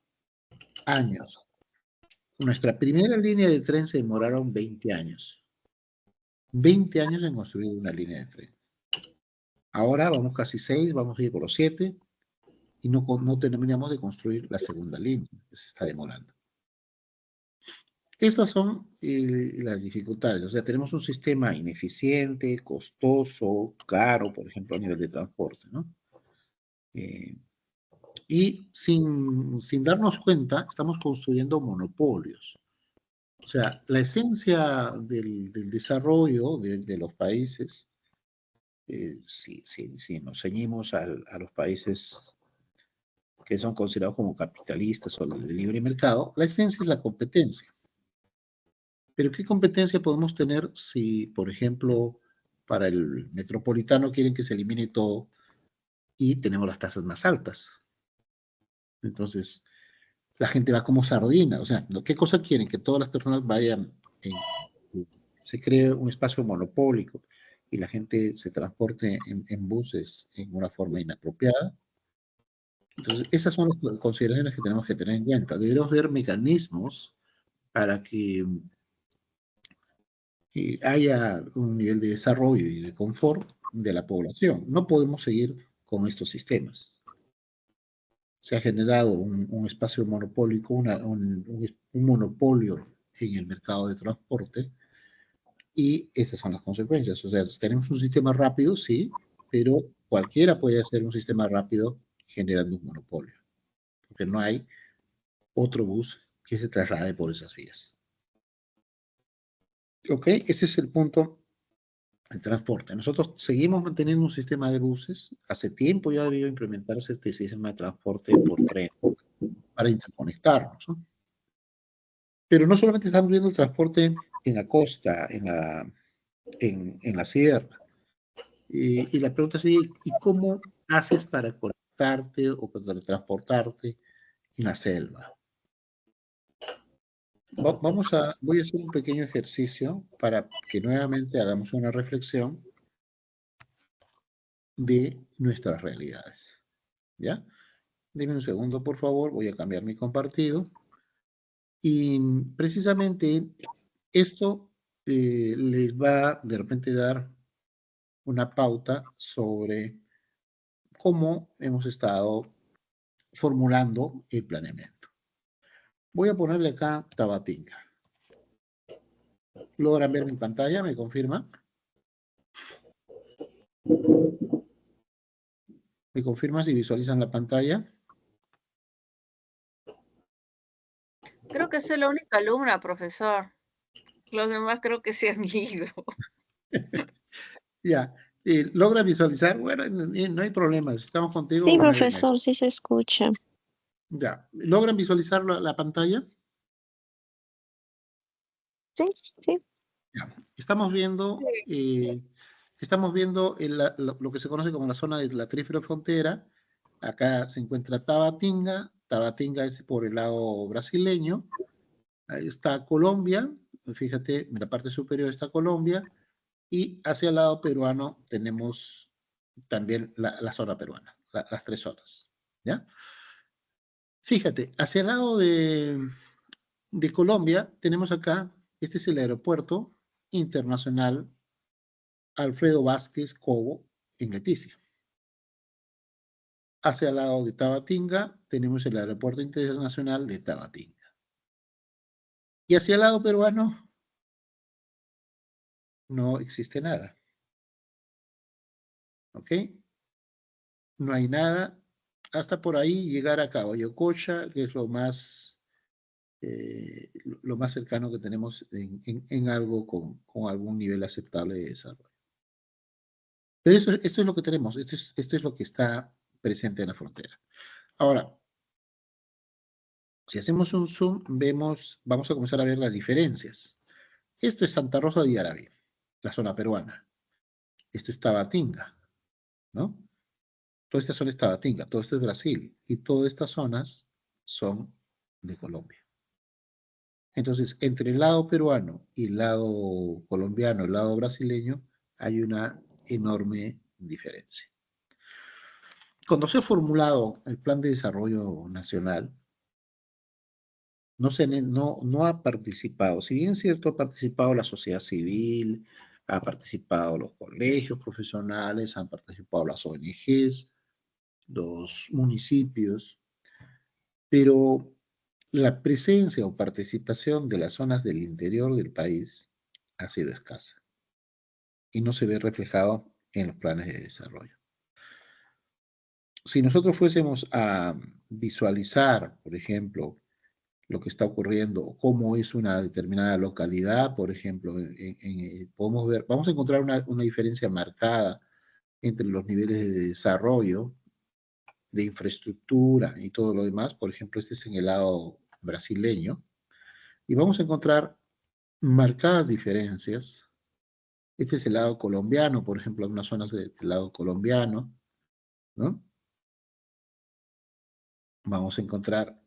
años. Nuestra primera línea de tren se demoraron 20 años. 20 años en construir una línea de tren. Ahora vamos casi 6, vamos a ir por los 7. y no terminamos de construir la segunda línea, que se está demorando. Estas son las dificultades. O sea, tenemos un sistema ineficiente, costoso, caro, por ejemplo, a nivel de transporte, ¿no? Y sin darnos cuenta, estamos construyendo monopolios. O sea, la esencia del desarrollo de los países, si nos ceñimos a los países que son considerados como capitalistas o de libre mercado, la esencia es la competencia. Pero ¿qué competencia podemos tener si, por ejemplo, para el metropolitano quieren que se elimine todo y tenemos las tasas más altas? Entonces, la gente va como sardina. O sea, ¿qué cosa quieren? Que todas las personas vayan, se cree un espacio monopólico y la gente se transporte en buses en una forma inapropiada. Entonces, esas son las consideraciones que tenemos que tener en cuenta. Deberíamos ver mecanismos para que haya un nivel de desarrollo y de confort de la población. No podemos seguir con estos sistemas. Se ha generado un espacio monopólico, un monopolio en el mercado de transporte y estas son las consecuencias. O sea, tenemos un sistema rápido, sí, pero cualquiera puede hacer un sistema rápido generando un monopolio, porque no hay otro bus que se traslade por esas vías. ¿Ok? Ese es el punto del transporte. Nosotros seguimos manteniendo un sistema de buses. Hace tiempo ya debió implementarse este sistema de transporte por tren para interconectarnos, ¿no? Pero no solamente estamos viendo el transporte en la costa, en la sierra. Y la pregunta es, ¿y cómo haces para conectarte o para transportarte en la selva? Voy a hacer un pequeño ejercicio para que nuevamente hagamos una reflexión de nuestras realidades. ¿Ya? Deme un segundo, por favor. Voy a cambiar mi compartido. Y precisamente esto les va de repente dar una pauta sobre cómo hemos estado formulando el planeamiento. Voy a ponerle acá Tabatinga. ¿Logran ver mi pantalla? ¿Me confirma? ¿Me confirma si visualizan la pantalla? Creo que soy la única alumna, profesor. Los demás creo que se han ido. Ya. ¿Logra visualizar? Bueno, no hay problema. Si estamos contigo. Sí, profesor, sí se escucha. Ya. ¿Logran visualizar la pantalla? Sí, sí. Ya. Estamos viendo lo que se conoce como la zona de la trífera frontera. Acá se encuentra Tabatinga. Tabatinga es por el lado brasileño. Ahí está Colombia. Fíjate, en la parte superior está Colombia. Y hacia el lado peruano tenemos también la zona peruana, las tres zonas. ¿Ya? Fíjate, hacia el lado de Colombia tenemos acá, este es el aeropuerto internacional Alfredo Vázquez Cobo en Leticia. Hacia el lado de Tabatinga tenemos el aeropuerto internacional de Tabatinga. Y hacia el lado peruano no existe nada. ¿Ok? No hay nada hasta por ahí llegar a Caballococha, que es lo más cercano que tenemos en algo con algún nivel aceptable de desarrollo. Pero esto es lo que tenemos, esto es lo que está presente en la frontera. Ahora, si hacemos un zoom, vamos a comenzar a ver las diferencias. Esto es Santa Rosa de Yaraví, la zona peruana. Esto es Tabatinga, ¿no? Toda esta zona es Tabatinga, todo esto es Brasil, y todas estas zonas son de Colombia. Entonces, entre el lado peruano y el lado colombiano, el lado brasileño, hay una enorme diferencia. Cuando se ha formulado el Plan de Desarrollo Nacional, no ha participado, si bien es cierto, ha participado la sociedad civil, ha participado los colegios profesionales, han participado las ONGs, los municipios, pero la presencia o participación de las zonas del interior del país ha sido escasa y no se ve reflejado en los planes de desarrollo. Si nosotros fuésemos a visualizar, por ejemplo, lo que está ocurriendo, cómo es una determinada localidad, por ejemplo, podemos ver, vamos a encontrar una diferencia marcada entre los niveles de desarrollo, de infraestructura y todo lo demás. Por ejemplo, este es en el lado brasileño, y vamos a encontrar marcadas diferencias. Este es el lado colombiano, por ejemplo, algunas zonas del lado colombiano, ¿no? Vamos a encontrar,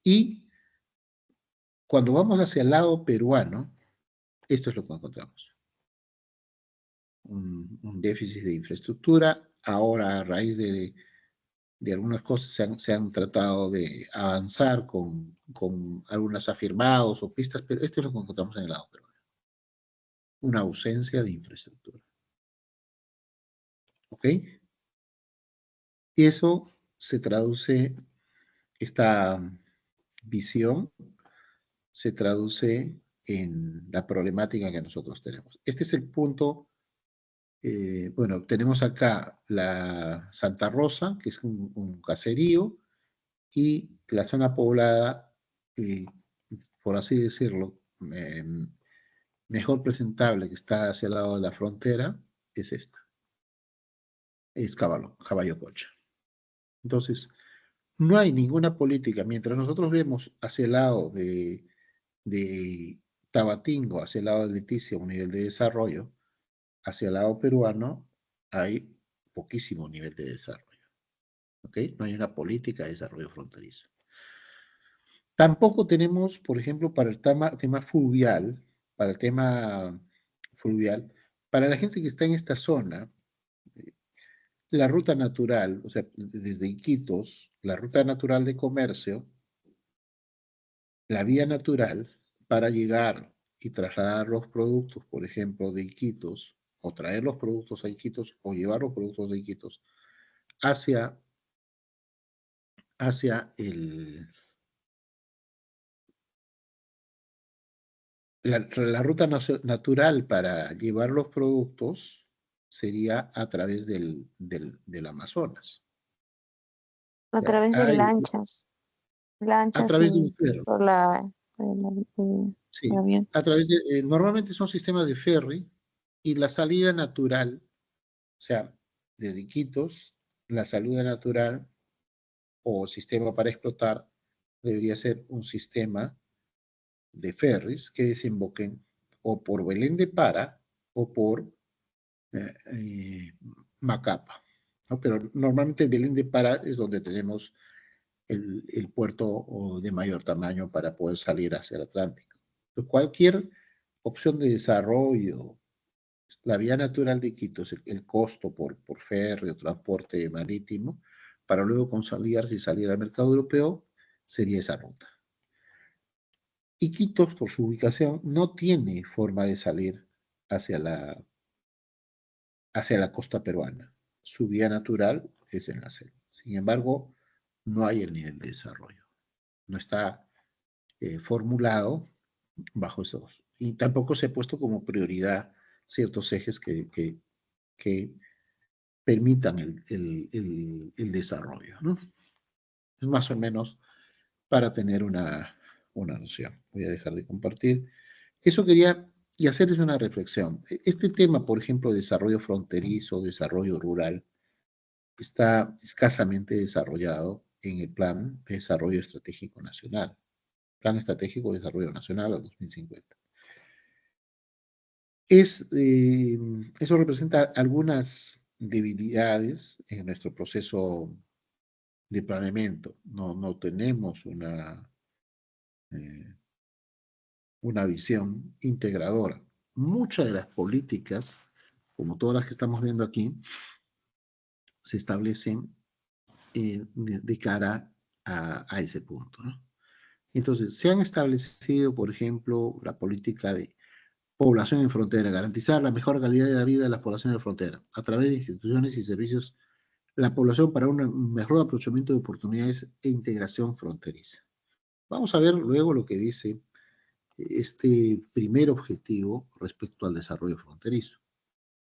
y cuando vamos hacia el lado peruano, esto es lo que encontramos. Un déficit de infraestructura. Ahora, a raíz de algunas cosas, se han tratado de avanzar con algunos afirmados o pistas, pero esto es lo que encontramos en el lado peruano. Una ausencia de infraestructura. ¿Ok? Y eso se traduce, esta visión se traduce en la problemática que nosotros tenemos. Este es el punto. Bueno, tenemos acá la Santa Rosa, que es un caserío, y la zona poblada, por así decirlo, mejor presentable, que está hacia el lado de la frontera, es esta. Es Caballo Cocha. Entonces, no hay ninguna política. Mientras nosotros vemos hacia el lado de Tabatingo, hacia el lado de Leticia, un nivel de desarrollo, hacia el lado peruano hay poquísimo nivel de desarrollo. ¿Ok? No hay una política de desarrollo fronterizo. Tampoco tenemos, por ejemplo, para el tema fluvial, para la gente que está en esta zona, la ruta natural, o sea, desde Iquitos, la ruta natural de comercio, la vía natural para llegar y trasladar los productos, por ejemplo, de Iquitos, o traer los productos a Iquitos, o llevar los productos de Iquitos hacia la ruta natural para llevar los productos sería a través del Amazonas. A O sea, través de lanchas. a Lanchas través de y un ferry. por Sí, el avión. a través de, normalmente son sistemas de ferry, y la salida natural, o sea, de Iquitos, la salida natural o sistema para explotar debería ser un sistema de ferries que desemboquen o por Belén de Para o por Macapa, ¿no? Pero normalmente Belén de Para es donde tenemos el puerto de mayor tamaño para poder salir hacia el Atlántico. Entonces, cualquier opción de desarrollo, la vía natural de Iquitos, el costo por ferry o transporte marítimo, para luego consolidarse y salir al mercado europeo, sería esa ruta. Iquitos, por su ubicación, no tiene forma de salir hacia la costa peruana. Su vía natural es en la selva. Sin embargo, no hay el nivel de desarrollo. No está formulado bajo esos. Y tampoco se ha puesto como prioridad ciertos ejes que permitan el desarrollo, ¿no? Es más o menos para tener una noción. Voy a dejar de compartir. Eso quería y hacerles una reflexión. Este tema, por ejemplo, desarrollo fronterizo, desarrollo rural, está escasamente desarrollado en el Plan de Desarrollo Estratégico Nacional, Plan Estratégico de Desarrollo Nacional a 2050. Eso representa algunas debilidades en nuestro proceso de planeamiento. No tenemos una visión integradora. Muchas de las políticas, como todas las que estamos viendo aquí, se establecen de cara a ese punto, ¿no? Entonces, se han establecido, por ejemplo, la política de población en frontera, garantizar la mejor calidad de la vida de las poblaciones de frontera a través de instituciones y servicios la población para un mejor aprovechamiento de oportunidades e integración fronteriza. Vamos a ver luego lo que dice este primer objetivo respecto al desarrollo fronterizo.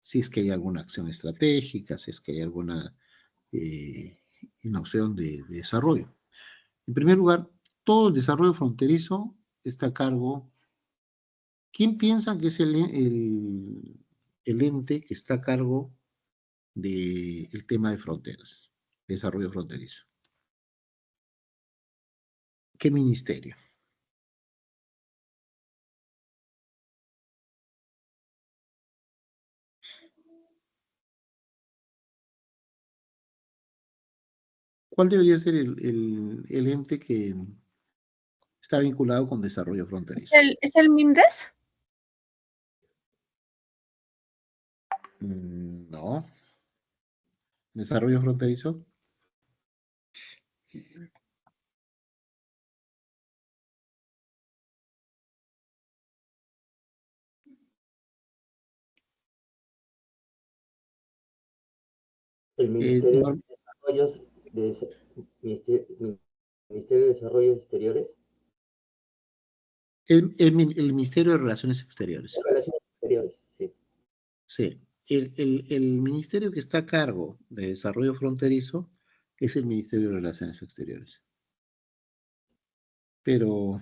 Si es que hay alguna acción estratégica, si es que hay alguna noción de desarrollo. En primer lugar, todo el desarrollo fronterizo está a cargo. ¿Quién piensa que es el ente que está a cargo del tema de fronteras, desarrollo fronterizo? ¿Qué ministerio? ¿Cuál debería ser el ente que está vinculado con desarrollo fronterizo? ¿Es el MIMDES? No. ¿Desarrollo fronterizo? El Ministerio No, de Desarrollos de Ministerio de Desarrollos Exteriores. el Ministerio de Relaciones Exteriores. Relaciones Exteriores, sí. Sí. El ministerio que está a cargo de desarrollo fronterizo es el Ministerio de Relaciones Exteriores. Pero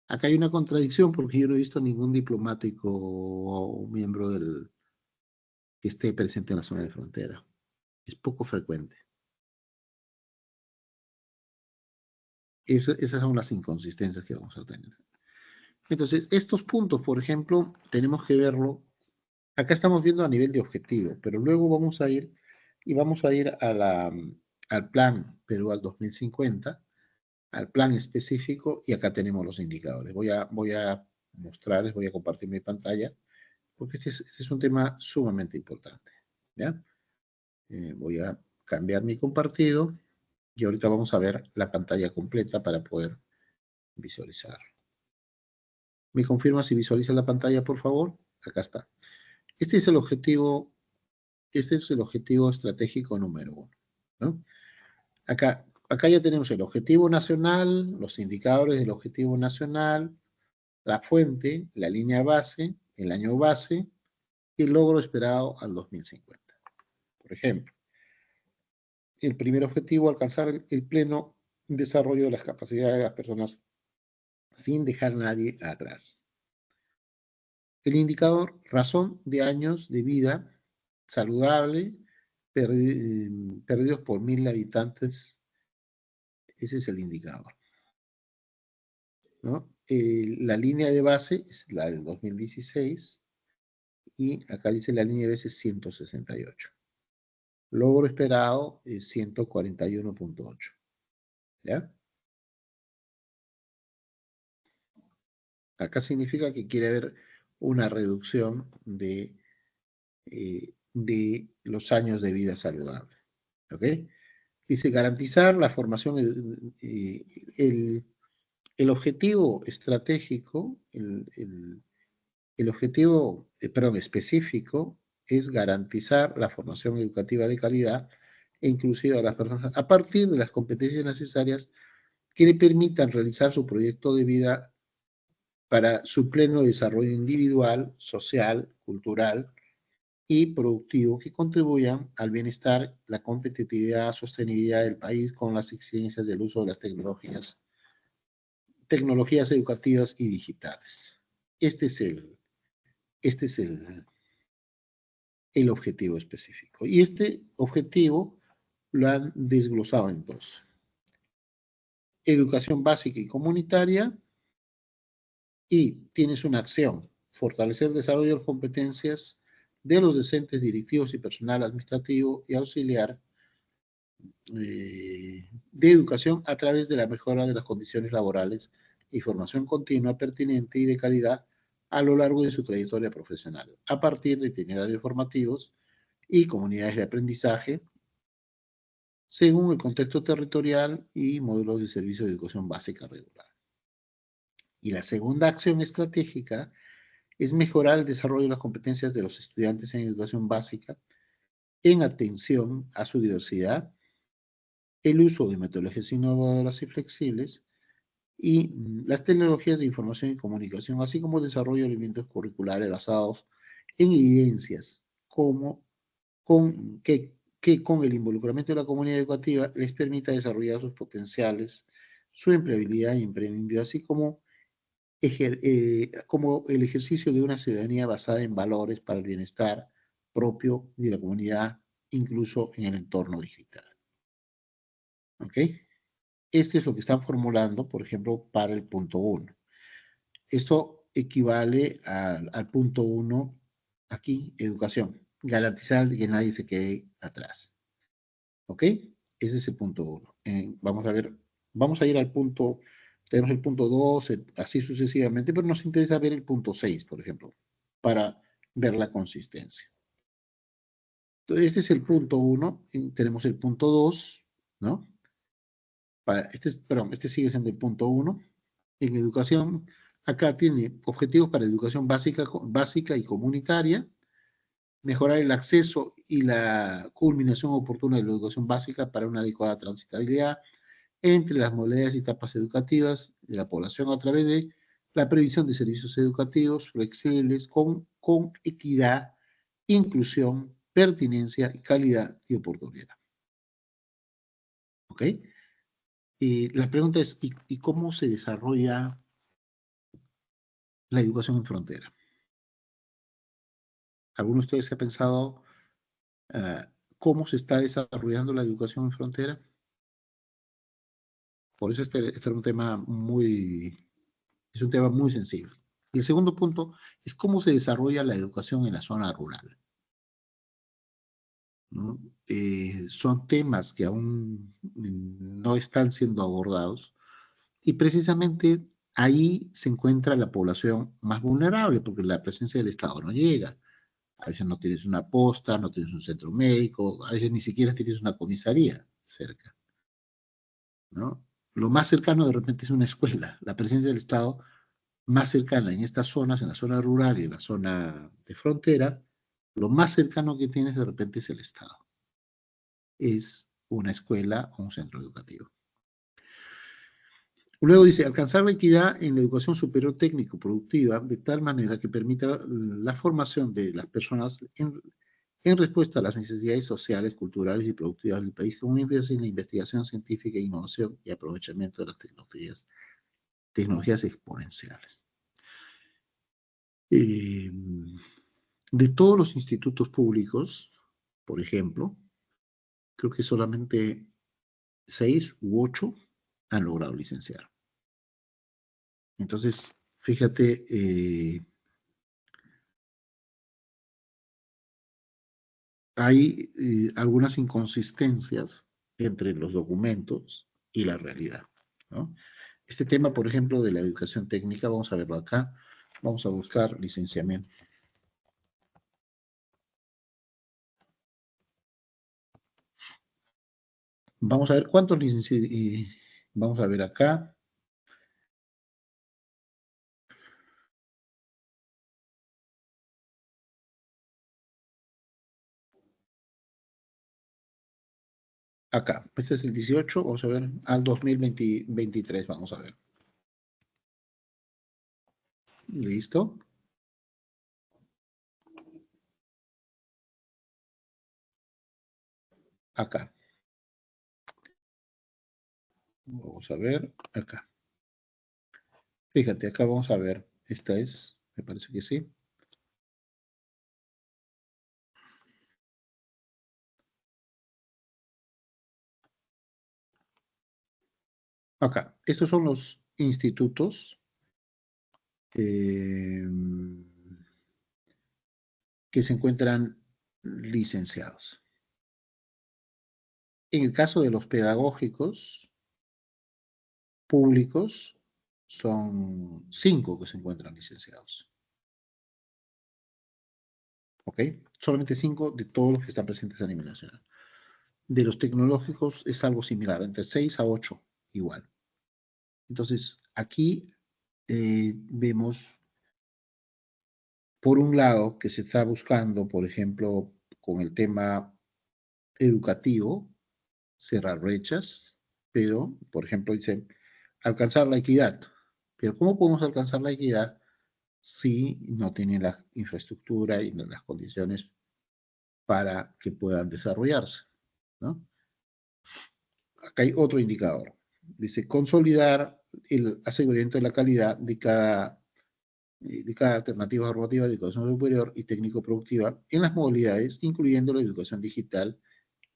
acá hay una contradicción porque yo no he visto ningún diplomático o miembro que esté presente en la zona de frontera. Es poco frecuente. Esas son las inconsistencias que vamos a tener. Entonces, estos puntos, por ejemplo, tenemos que verlo. Acá estamos viendo a nivel de objetivo, pero luego vamos a ir al plan Perú al 2050, al plan específico, y acá tenemos los indicadores. Voy a mostrarles, voy a compartir mi pantalla, porque este es un tema sumamente importante. ¿Ya? Voy a cambiar mi compartido y ahorita vamos a ver la pantalla completa para poder visualizar. ¿Me confirma si visualiza la pantalla, por favor? Acá está. Este es el objetivo estratégico número 1, ¿no? Acá ya tenemos el objetivo nacional, los indicadores del objetivo nacional, la fuente, la línea base, el año base y el logro esperado al 2050. Por ejemplo, el primer objetivo, alcanzar el pleno desarrollo de las capacidades de las personas sin dejar a nadie atrás. El indicador, razón de años de vida saludable perdidos por 1000 habitantes. Ese es el indicador, ¿no? La línea de base es la del 2016 y acá dice la línea de base 168. Logro esperado es 141.8. ¿Ya? Acá significa que quiere haber una reducción de los años de vida saludable. ¿Ok? Dice garantizar la formación, el objetivo estratégico, el objetivo, perdón, específico es garantizar la formación educativa de calidad e inclusiva de las personas a partir de las competencias necesarias que le permitan realizar su proyecto de vida para su pleno desarrollo individual, social, cultural y productivo que contribuyan al bienestar, la competitividad, sostenibilidad del país con las exigencias del uso de las tecnologías educativas y digitales. Este es el objetivo específico. Y este objetivo lo han desglosado en dos. Educación básica y comunitaria, y tienes una acción, fortalecer el desarrollo de las competencias de los docentes, directivos y personal administrativo y auxiliar de educación a través de la mejora de las condiciones laborales y formación continua, pertinente y de calidad a lo largo de su trayectoria profesional, a partir de itinerarios formativos y comunidades de aprendizaje, según el contexto territorial y modelos de servicio de educación básica regular. Y la segunda acción estratégica es mejorar el desarrollo de las competencias de los estudiantes en educación básica en atención a su diversidad, el uso de metodologías innovadoras y flexibles, y las tecnologías de información y comunicación, así como el desarrollo de elementos curriculares basados en evidencias, que con el involucramiento de la comunidad educativa les permita desarrollar sus potenciales, su empleabilidad y emprendimiento, así como como el ejercicio de una ciudadanía basada en valores para el bienestar propio de la comunidad, incluso en el entorno digital. ¿Ok? Esto es lo que están formulando, por ejemplo, para el punto 1. Esto equivale al punto 1, aquí, educación. Garantizar que nadie se quede atrás. ¿Ok? Ese es el punto 1. Vamos a ver, vamos a ir al punto, tenemos el punto 2, así sucesivamente, pero nos interesa ver el punto 6, por ejemplo, para ver la consistencia. Entonces, este es el punto 1, tenemos el punto 2, ¿no? Este sigue siendo el punto 1. En educación, acá tiene objetivos para educación básica y comunitaria, mejorar el acceso y la culminación oportuna de la educación básica para una adecuada transitabilidad entre las modalidades y etapas educativas de la población a través de la previsión de servicios educativos flexibles con equidad, inclusión, pertinencia, calidad y oportunidad. ¿Ok? Y la pregunta es, ¿y cómo se desarrolla la educación en frontera? ¿Alguno de ustedes ha pensado cómo se está desarrollando la educación en frontera? Por eso este es un tema muy sensible. Y el segundo punto es cómo se desarrolla la educación en la zona rural, ¿no? Son temas que aún no están siendo abordados y precisamente ahí se encuentra la población más vulnerable porque la presencia del Estado no llega. A veces no tienes una posta, no tienes un centro médico, a veces ni siquiera tienes una comisaría cerca, ¿no? Lo más cercano de repente es una escuela. La presencia del Estado más cercana en estas zonas, en la zona rural y en la zona de frontera, lo más cercano que tienes de repente es el Estado. Es una escuela o un centro educativo. Luego dice, alcanzar la equidad en la educación superior técnico-productiva de tal manera que permita la formación de las personas en respuesta a las necesidades sociales, culturales y productivas del país, con énfasis en la investigación científica, innovación y aprovechamiento de las tecnologías exponenciales. De todos los institutos públicos, por ejemplo, creo que solamente 6 u 8 han logrado licenciar. Entonces, fíjate, hay algunas inconsistencias entre los documentos y la realidad, ¿no? Este tema, por ejemplo, de la educación técnica, vamos a verlo acá. Vamos a buscar licenciamiento. Vamos a ver cuántos licenciados. Vamos a ver acá. Acá, este es el 18, vamos a ver, al 2023, vamos a ver. ¿Listo? Acá. Vamos a ver, acá. Fíjate, acá vamos a ver, esta es, me parece que sí. Acá, estos son los institutos que se encuentran licenciados. En el caso de los pedagógicos públicos, son 5 que se encuentran licenciados. ¿Ok? Solamente 5 de todos los que están presentes a nivel nacional. De los tecnológicos es algo similar, entre 6 a 8 igual. Entonces, aquí vemos, por un lado, que se está buscando, por ejemplo, con el tema educativo, cerrar brechas, pero, por ejemplo, dice, alcanzar la equidad. Pero ¿cómo podemos alcanzar la equidad si no tienen la infraestructura y las condiciones para que puedan desarrollarse, ¿no? Acá hay otro indicador. Dice, consolidar el aseguramiento de la calidad de cada alternativa formativa de educación superior y técnico-productiva en las modalidades, incluyendo la educación digital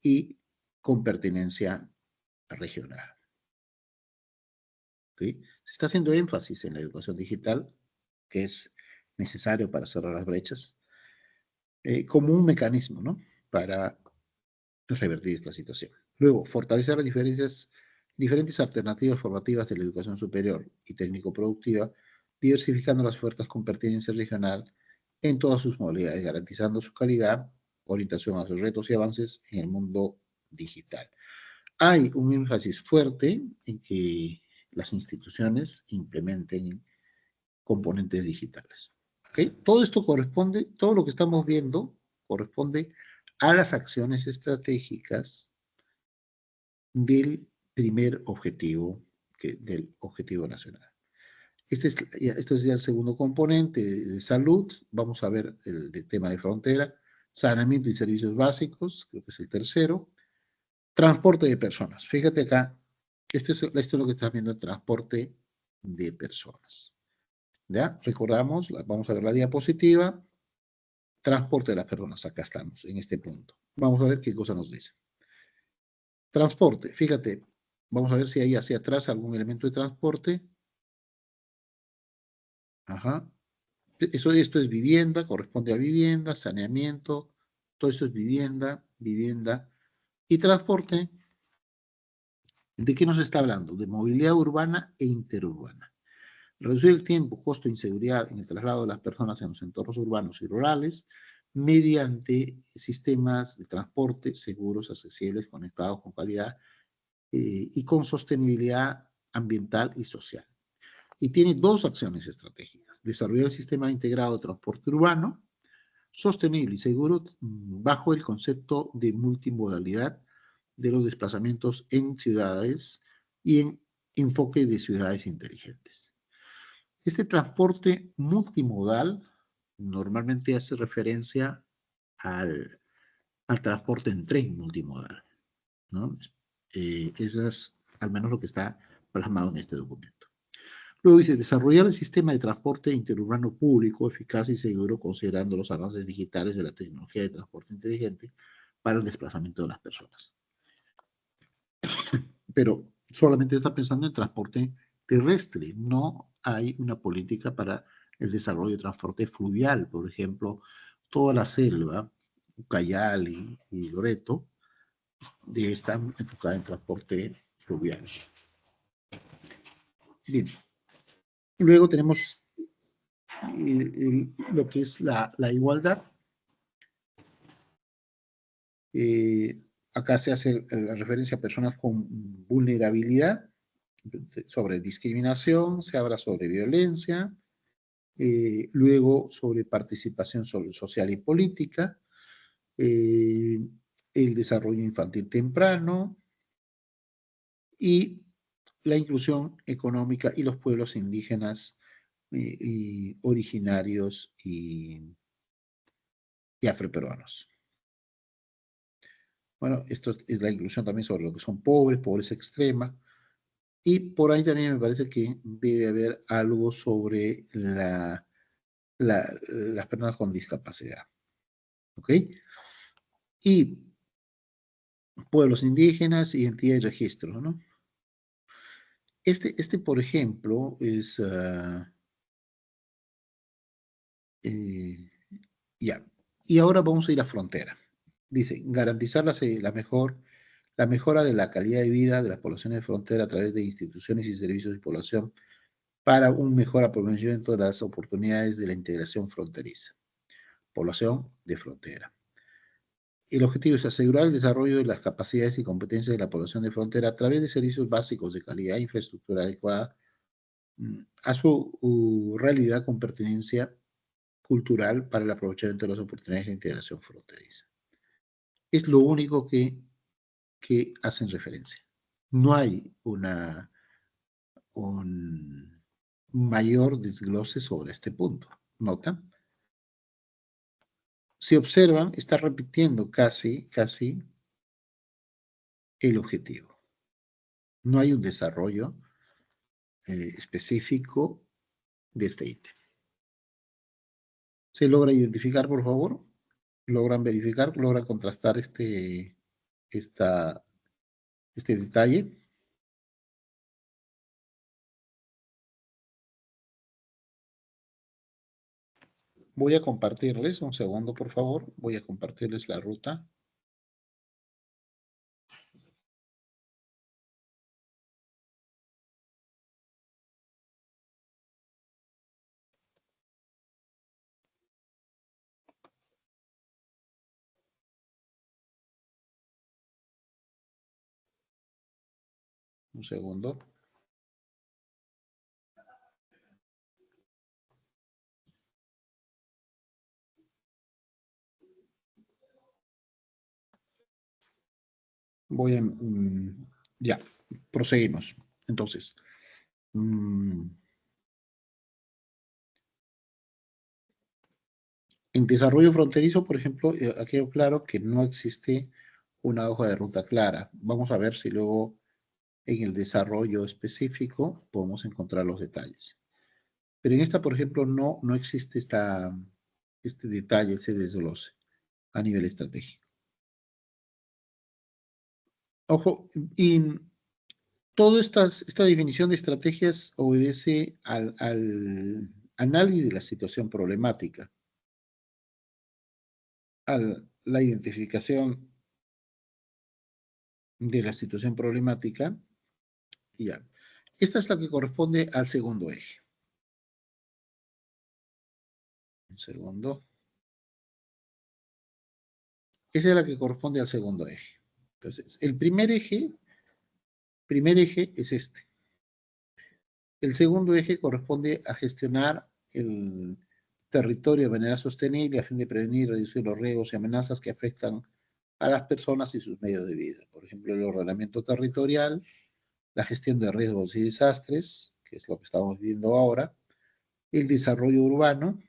y con pertinencia regional. ¿Sí? Se está haciendo énfasis en la educación digital, que es necesario para cerrar las brechas, como un mecanismo, ¿no?, para revertir esta situación. Luego, fortalecer las diferentes alternativas formativas de la educación superior y técnico-productiva, diversificando las ofertas con pertinencia regional en todas sus modalidades, garantizando su calidad, orientación a sus retos y avances en el mundo digital. Hay un énfasis fuerte en que las instituciones implementen componentes digitales. ¿Okay? Todo esto corresponde, todo lo que estamos viendo corresponde a las acciones estratégicas del primer objetivo, del objetivo nacional. Este es ya el segundo componente de salud. Vamos a ver el tema de frontera. Saneamiento y servicios básicos, creo que es el tercero. Transporte de personas. Fíjate acá, esto es lo que estás viendo, transporte de personas. ¿Ya? Recordamos, vamos a ver la diapositiva. Transporte de las personas, acá estamos, en este punto. Vamos a ver qué cosa nos dice. Transporte, fíjate, vamos a ver si hay hacia atrás algún elemento de transporte. Ajá. Esto es vivienda, corresponde a vivienda, saneamiento, todo eso es vivienda, vivienda. Y transporte, ¿de qué nos está hablando? De movilidad urbana e interurbana. Reducir el tiempo, costo e inseguridad en el traslado de las personas en los entornos urbanos y rurales mediante sistemas de transporte seguros, accesibles, conectados con calidad y con sostenibilidad ambiental y social. Y tiene dos acciones estratégicas: desarrollar el sistema integrado de transporte urbano, sostenible y seguro bajo el concepto de multimodalidad de los desplazamientos en ciudades y en enfoque de ciudades inteligentes. Este transporte multimodal normalmente hace referencia al transporte en tren multimodal, ¿no? Eso es al menos lo que está plasmado en este documento. Luego dice, desarrollar el sistema de transporte interurbano público eficaz y seguro considerando los avances digitales de la tecnología de transporte inteligente para el desplazamiento de las personas. Pero solamente está pensando en transporte terrestre, no hay una política para el desarrollo de transporte fluvial. Por ejemplo, toda la selva, Ucayali y Loreto, está enfocada en transporte fluvial. Bien. Luego tenemos lo que es la igualdad. Acá se hace la referencia a personas con vulnerabilidad, sobre discriminación, se habla sobre violencia, luego sobre participación social y política, el desarrollo infantil temprano y la inclusión económica y los pueblos indígenas y originarios y afroperuanos. Bueno, esto es la inclusión también sobre lo que son pobres, pobreza extrema, y por ahí también me parece que debe haber algo sobre las personas con discapacidad. ¿Ok? Y pueblos indígenas, identidad y registro, ¿no? Por ejemplo, es... ya. Y ahora vamos a ir a frontera. Dice, garantizar la mejora de la calidad de vida de las poblaciones de frontera a través de instituciones y servicios de población para un mejor aprovechamiento de las oportunidades de la integración fronteriza. Población de frontera. El objetivo es asegurar el desarrollo de las capacidades y competencias de la población de frontera a través de servicios básicos de calidad e infraestructura adecuada a su realidad con pertinencia cultural para el aprovechamiento de las oportunidades de integración fronteriza. Es lo único que hacen referencia. No hay un mayor desglose sobre este punto. ¿Nota? Si observan, está repitiendo casi el objetivo. No hay un desarrollo específico de este ítem. ¿Se logra identificar, por favor? ¿Logran verificar? ¿Logran contrastar este detalle? Voy a compartirles, un segundo, por favor. Voy a compartirles la ruta. Un segundo. Voy a... ya, proseguimos. Entonces, en desarrollo fronterizo, por ejemplo, ha quedado claro que no existe una hoja de ruta clara. Vamos a ver si luego en el desarrollo específico podemos encontrar los detalles. Pero en esta, por ejemplo, no existe este detalle, ese desglose a nivel estratégico. Ojo, y toda esta definición de estrategias obedece al análisis de la situación problemática, a la identificación de la situación problemática. Ya. Esta es la que corresponde al segundo eje. Un segundo. Esa es la que corresponde al segundo eje. Entonces, el primer eje es este. El segundo eje corresponde a gestionar el territorio de manera sostenible a fin de prevenir y reducir los riesgos y amenazas que afectan a las personas y sus medios de vida. Por ejemplo, el ordenamiento territorial, la gestión de riesgos y desastres, que es lo que estamos viendo ahora, el desarrollo urbano,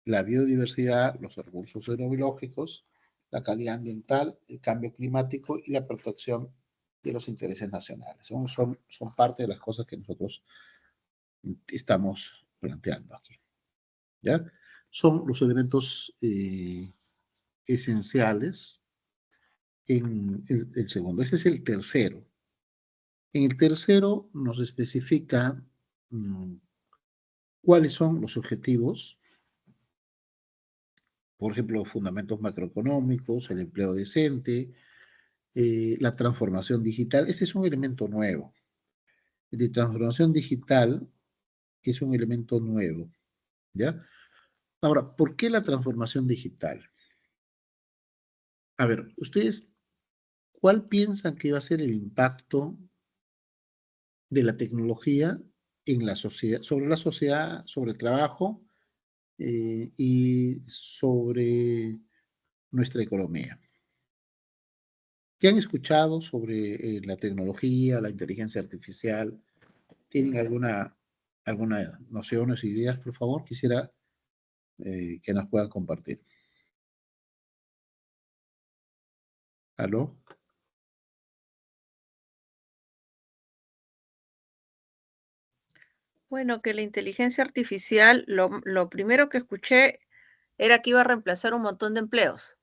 la biodiversidad, los recursos hidrobiológicos, la calidad ambiental, el cambio climático y la protección de los intereses nacionales. Son parte de las cosas que nosotros estamos planteando aquí. ¿Ya? Son los elementos esenciales en el segundo. Este es el tercero. En el tercero nos especifica cuáles son los objetivos, por ejemplo, fundamentos macroeconómicos, el empleo decente, la transformación digital. Ese es un elemento nuevo. El de transformación digital es un elemento nuevo. ¿Ya? Ahora, ¿por qué la transformación digital? A ver, ustedes, ¿cuál piensan que va a ser el impacto de la tecnología en la sociedad, sobre el trabajo y sobre nuestra economía? ¿Qué han escuchado sobre la tecnología, la inteligencia artificial? ¿Tienen alguna nociones o ideas, por favor? Quisiera que nos puedan compartir. ¿Aló? Bueno, que la inteligencia artificial, lo primero que escuché era que iba a reemplazar un montón de empleos,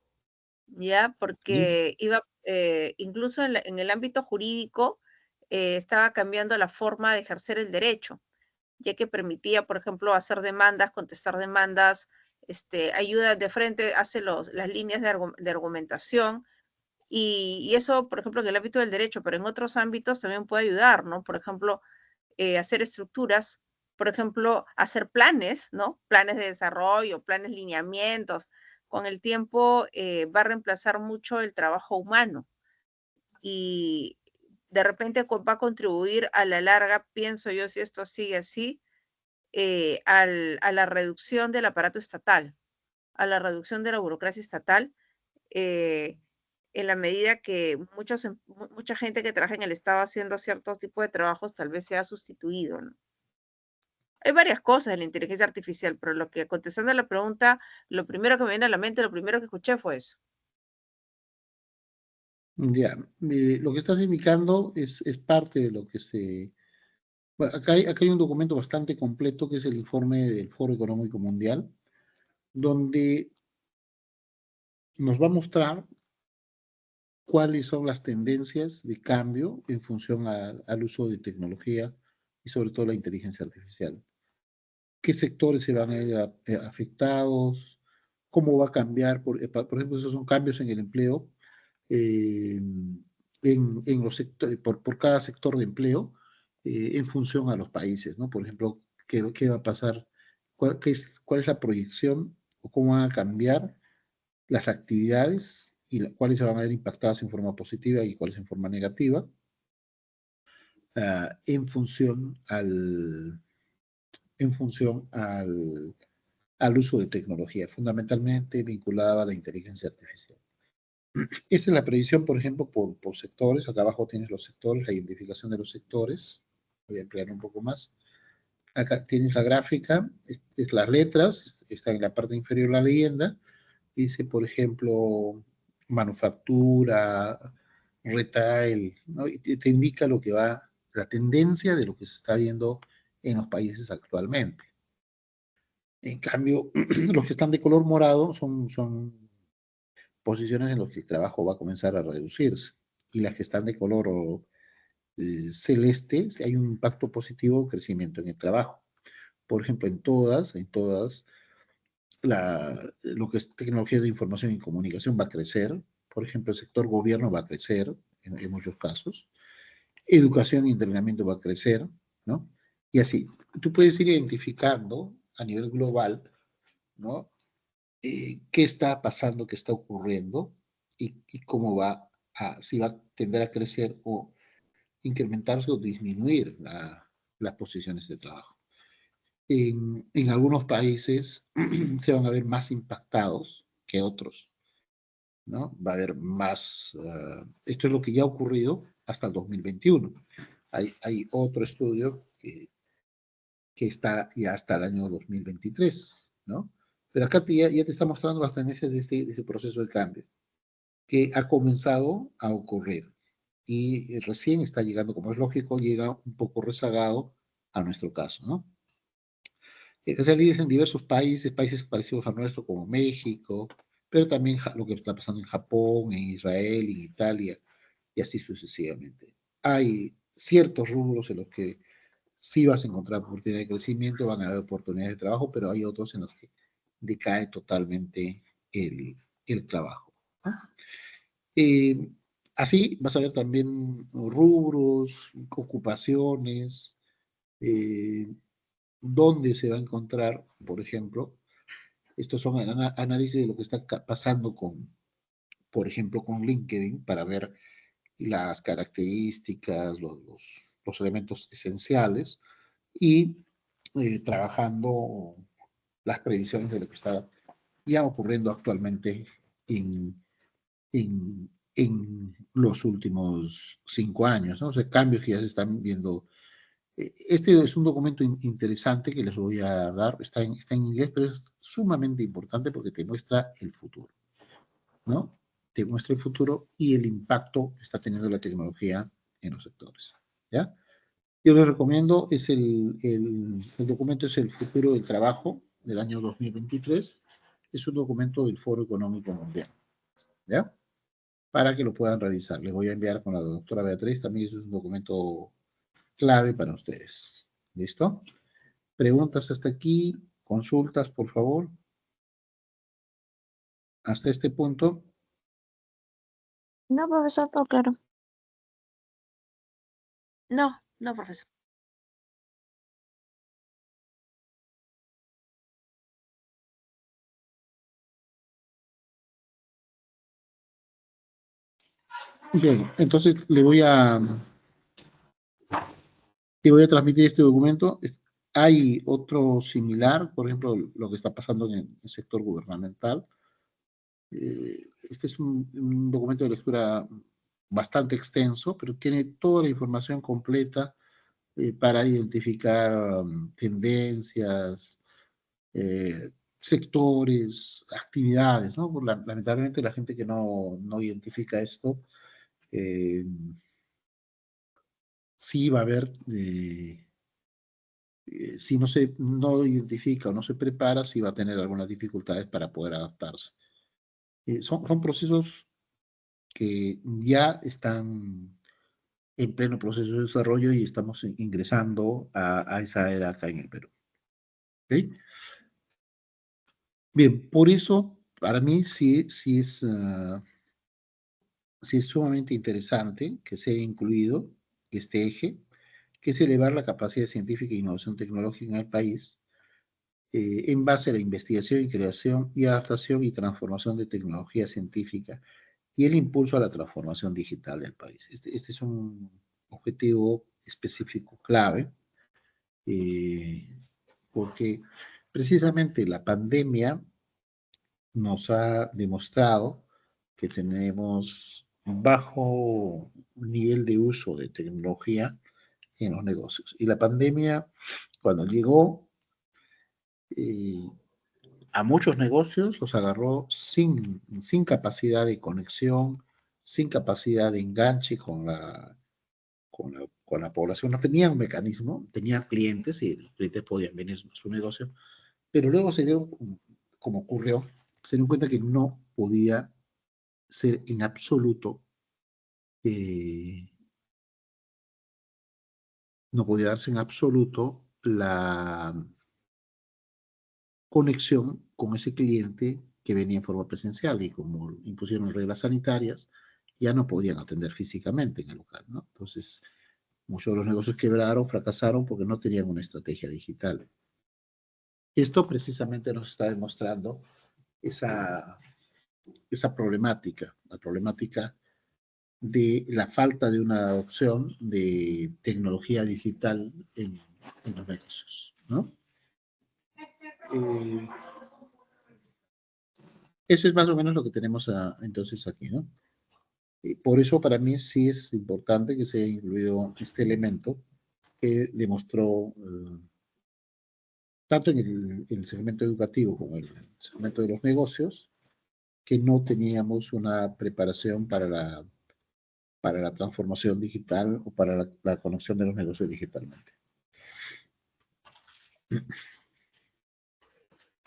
¿ya? Porque iba, incluso en el ámbito jurídico, estaba cambiando la forma de ejercer el derecho, ya que permitía, por ejemplo, hacer demandas, contestar demandas, ayuda de frente, hace las líneas de argumentación, y eso, por ejemplo, en el ámbito del derecho, pero en otros ámbitos también puede ayudar, ¿no? Por ejemplo, hacer estructuras, por ejemplo, hacer planes, ¿no? Planes de desarrollo, planes lineamientos. Con el tiempo va a reemplazar mucho el trabajo humano y de repente va a contribuir a la larga, pienso yo, si esto sigue así, a la reducción del aparato estatal, a la reducción de la burocracia estatal, eh, en la medida que mucha gente que trabaja en el Estado haciendo ciertos tipos de trabajos tal vez sea sustituido, ¿no? Hay varias cosas en la inteligencia artificial, pero contestando a la pregunta, lo primero que me viene a la mente, lo primero que escuché fue eso. Ya, lo que estás indicando es parte de lo que se... Bueno, acá hay un documento bastante completo que es el informe del Foro Económico Mundial, donde nos va a mostrar cuáles son las tendencias de cambio en función al uso de tecnología y sobre todo la inteligencia artificial. ¿Qué sectores se van a ir afectados? ¿Cómo va a cambiar? Por ejemplo, esos son cambios en el empleo, en los sectores, por cada sector de empleo, en función a los países, ¿no? Por ejemplo, ¿qué va a pasar? ¿Cuál es la proyección o cómo van a cambiar las actividades y cuáles se van a ver impactadas en forma positiva y cuáles en forma negativa, en función al uso de tecnología, fundamentalmente vinculada a la inteligencia artificial. Esa es la previsión, por ejemplo, por sectores. Acá abajo tienes los sectores, la identificación de los sectores. Voy a ampliar un poco más. Acá tienes la gráfica, es las letras, está en la parte inferior la leyenda. Dice, por ejemplo, manufactura, retail, ¿no? Y te indica lo que va, la tendencia de lo que se está viendo en los países actualmente. En cambio, los que están de color morado son posiciones en las que el trabajo va a comenzar a reducirse. Y las que están de color celeste, hay un impacto positivo, crecimiento en el trabajo. Por ejemplo, en todas, lo que es tecnología de información y comunicación va a crecer. Por ejemplo, el sector gobierno va a crecer en muchos casos. Educación y entrenamiento va a crecer, ¿no? Y así, tú puedes ir identificando a nivel global, ¿no? Qué está pasando, qué está ocurriendo y cómo si va a tender a crecer o incrementarse o disminuir las posiciones de trabajo. En algunos países se van a ver más impactados que otros, ¿no? Va a haber más, esto es lo que ya ha ocurrido hasta el 2021. Hay otro estudio que está ya hasta el año 2023, ¿no? Pero acá ya te está mostrando las tendencias de este proceso de cambio que ha comenzado a ocurrir y recién está llegando, como es lógico, llega un poco rezagado a nuestro caso, ¿no? Se líderes en diversos países parecidos a nuestro como México, pero también lo que está pasando en Japón, en Israel, en Italia, y así sucesivamente. Hay ciertos rubros en los que sí vas a encontrar oportunidades de crecimiento, van a haber oportunidades de trabajo, pero hay otros en los que decae totalmente el trabajo. Así vas a ver también rubros, ocupaciones, dónde se va a encontrar, por ejemplo, estos son análisis de lo que está pasando por ejemplo, con LinkedIn para ver las características, los elementos esenciales y trabajando las previsiones de lo que está ya ocurriendo actualmente en los últimos 5 años, ¿no? O sea, cambios que ya se están viendo. Este es un documento interesante que les voy a dar, está en inglés, pero es sumamente importante porque te muestra el futuro, ¿no? Te muestra el futuro y el impacto que está teniendo la tecnología en los sectores, ¿ya? Yo les recomiendo, el documento es el futuro del trabajo del año 2023, es un documento del Foro Económico Mundial, ¿ya? Para que lo puedan revisar. Les voy a enviar con la doctora Beatriz, también es un documento clave para ustedes. ¿Listo? Preguntas hasta aquí, consultas, por favor. Hasta este punto. No, profesor, todo claro. No, no, profesor. Bien, entonces le voy a transmitir este documento. Hay otro similar, por ejemplo, lo que está pasando en el sector gubernamental. Este es un documento de lectura bastante extenso, pero tiene toda la información completa para identificar tendencias, sectores, actividades, ¿no? Lamentablemente la gente que no identifica esto, sí va a haber, si no identifica o no se prepara, sí va a tener algunas dificultades para poder adaptarse. Son procesos que ya están en pleno proceso de desarrollo y estamos ingresando a esa era acá en el Perú. ¿Okay? Bien, por eso, para mí sí es sumamente interesante que sea incluido este eje, que es elevar la capacidad científica e innovación tecnológica en el país en base a la investigación y creación y adaptación y transformación de tecnología científica y el impulso a la transformación digital del país. Este es un objetivo específico clave, porque precisamente la pandemia nos ha demostrado que tenemos bajo nivel de uso de tecnología en los negocios. Y la pandemia, cuando llegó, a muchos negocios los agarró sin capacidad de conexión, sin capacidad de enganche con la población. No tenían un mecanismo, tenían clientes y los clientes podían venir a su negocio, pero luego se dieron, como ocurrió, se dieron cuenta que no podía ser en absoluto, eh, no podía darse en absoluto la conexión con ese cliente que venía en forma presencial y como impusieron reglas sanitarias, ya no podían atender físicamente en el local, ¿no? Entonces, muchos de los negocios quebraron, fracasaron porque no tenían una estrategia digital. Esto precisamente nos está demostrando esa problemática, la problemática de la falta de una adopción de tecnología digital en los negocios, ¿no? Eso es más o menos lo que tenemos entonces aquí, ¿no? Por eso para mí sí es importante que se haya incluido este elemento que demostró tanto en el segmento educativo como en el segmento de los negocios que no teníamos una preparación para la transformación digital o para la conexión de los negocios digitalmente.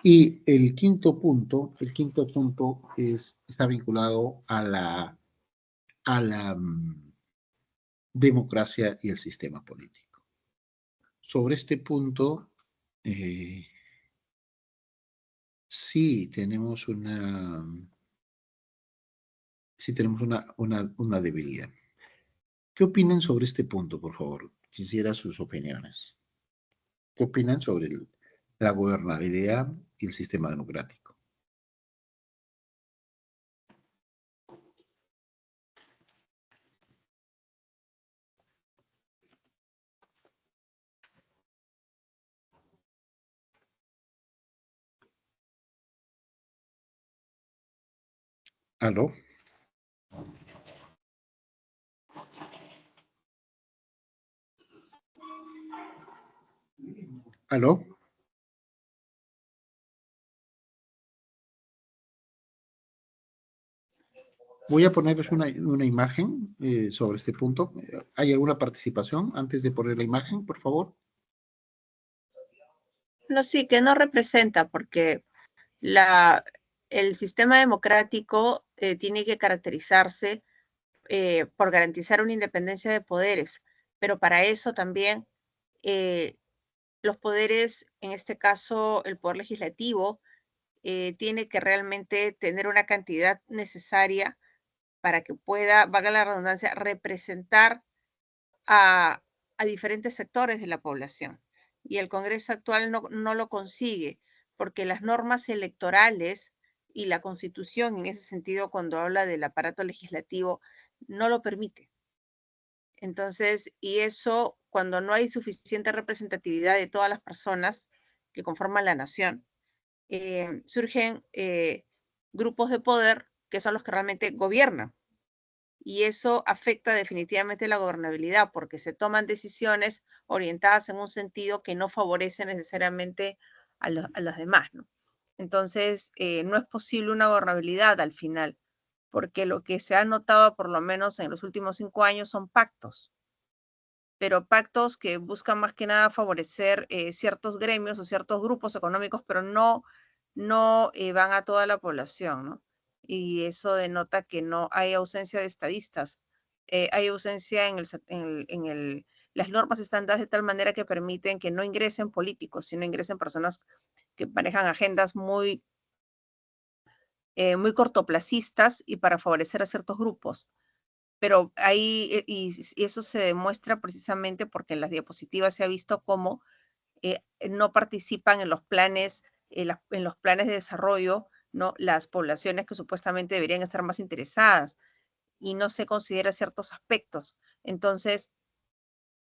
Y el quinto punto está vinculado a la democracia y el sistema político. Sobre este punto, sí tenemos una debilidad. ¿Qué opinan sobre este punto, por favor? Quisiera sus opiniones. ¿Qué opinan sobre la gobernabilidad y el sistema democrático? ¿Aló? ¿Aló? Voy a ponerles una imagen sobre este punto. ¿Hay alguna participación antes de poner la imagen, por favor? No, sí, que no representa, porque el sistema democrático tiene que caracterizarse por garantizar una independencia de poderes, pero para eso también los poderes, en este caso el poder legislativo, tiene que realmente tener una cantidad necesaria para que pueda, valga la redundancia, representar a, a diferentes sectores de la población. Y el Congreso actual no lo consigue, porque las normas electorales y la Constitución, en ese sentido, cuando habla del aparato legislativo, no lo permite. Entonces, y eso, cuando no hay suficiente representatividad de todas las personas que conforman la nación, surgen grupos de poder que son los que realmente gobiernan. Y eso afecta definitivamente la gobernabilidad porque se toman decisiones orientadas en un sentido que no favorece necesariamente a los demás, ¿no? Entonces, no es posible una gobernabilidad al final, porque lo que se ha notado por lo menos en los últimos 5 años son pactos, pero pactos que buscan más que nada favorecer ciertos gremios o ciertos grupos económicos, pero no van a toda la población, ¿no? Y eso denota que no hay ausencia de estadistas, hay ausencia las normas están dadas de tal manera que permiten que no ingresen políticos, sino ingresen personas que manejan agendas muy cortoplacistas y para favorecer a ciertos grupos. Pero ahí, y eso se demuestra precisamente porque en las diapositivas se ha visto cómo no participan en los planes, en los planes de desarrollo, ¿no? Las poblaciones que supuestamente deberían estar más interesadas y no se considera ciertos aspectos. Entonces,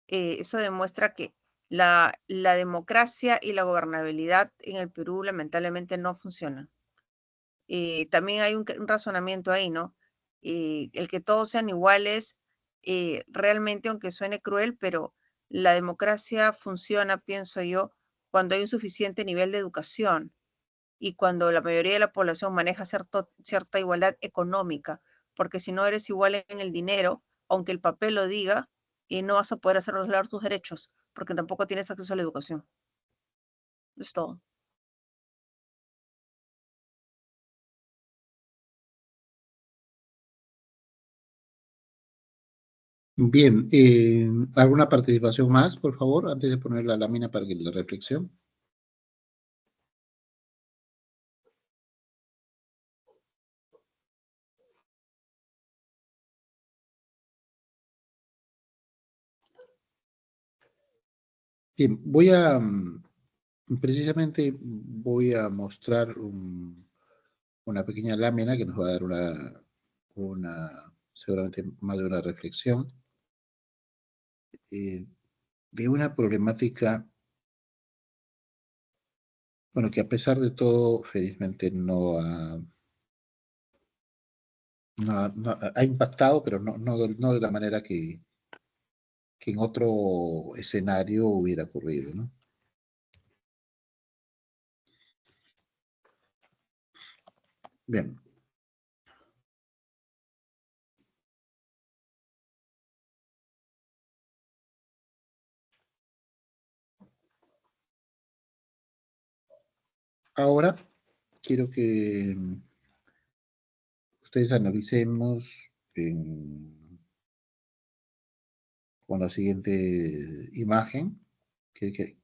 eso demuestra que la democracia y la gobernabilidad en el Perú lamentablemente no funcionan. También hay un razonamiento ahí, ¿no? El que todos sean iguales, realmente, aunque suene cruel, pero la democracia funciona, pienso yo, cuando hay un suficiente nivel de educación y cuando la mayoría de la población maneja cierta igualdad económica, porque si no eres igual en el dinero, aunque el papel lo diga, no vas a poder hacer valer tus derechos, porque tampoco tienes acceso a la educación. Es todo. Bien, ¿alguna participación más, por favor, antes de poner la lámina para la reflexión? Bien, precisamente voy a mostrar una pequeña lámina que nos va a dar seguramente más de una reflexión de una problemática, bueno, que a pesar de todo, felizmente ha impactado, pero no de la manera que en otro escenario hubiera ocurrido, ¿no? Bien. Ahora quiero que ustedes analicemos con la siguiente imagen, que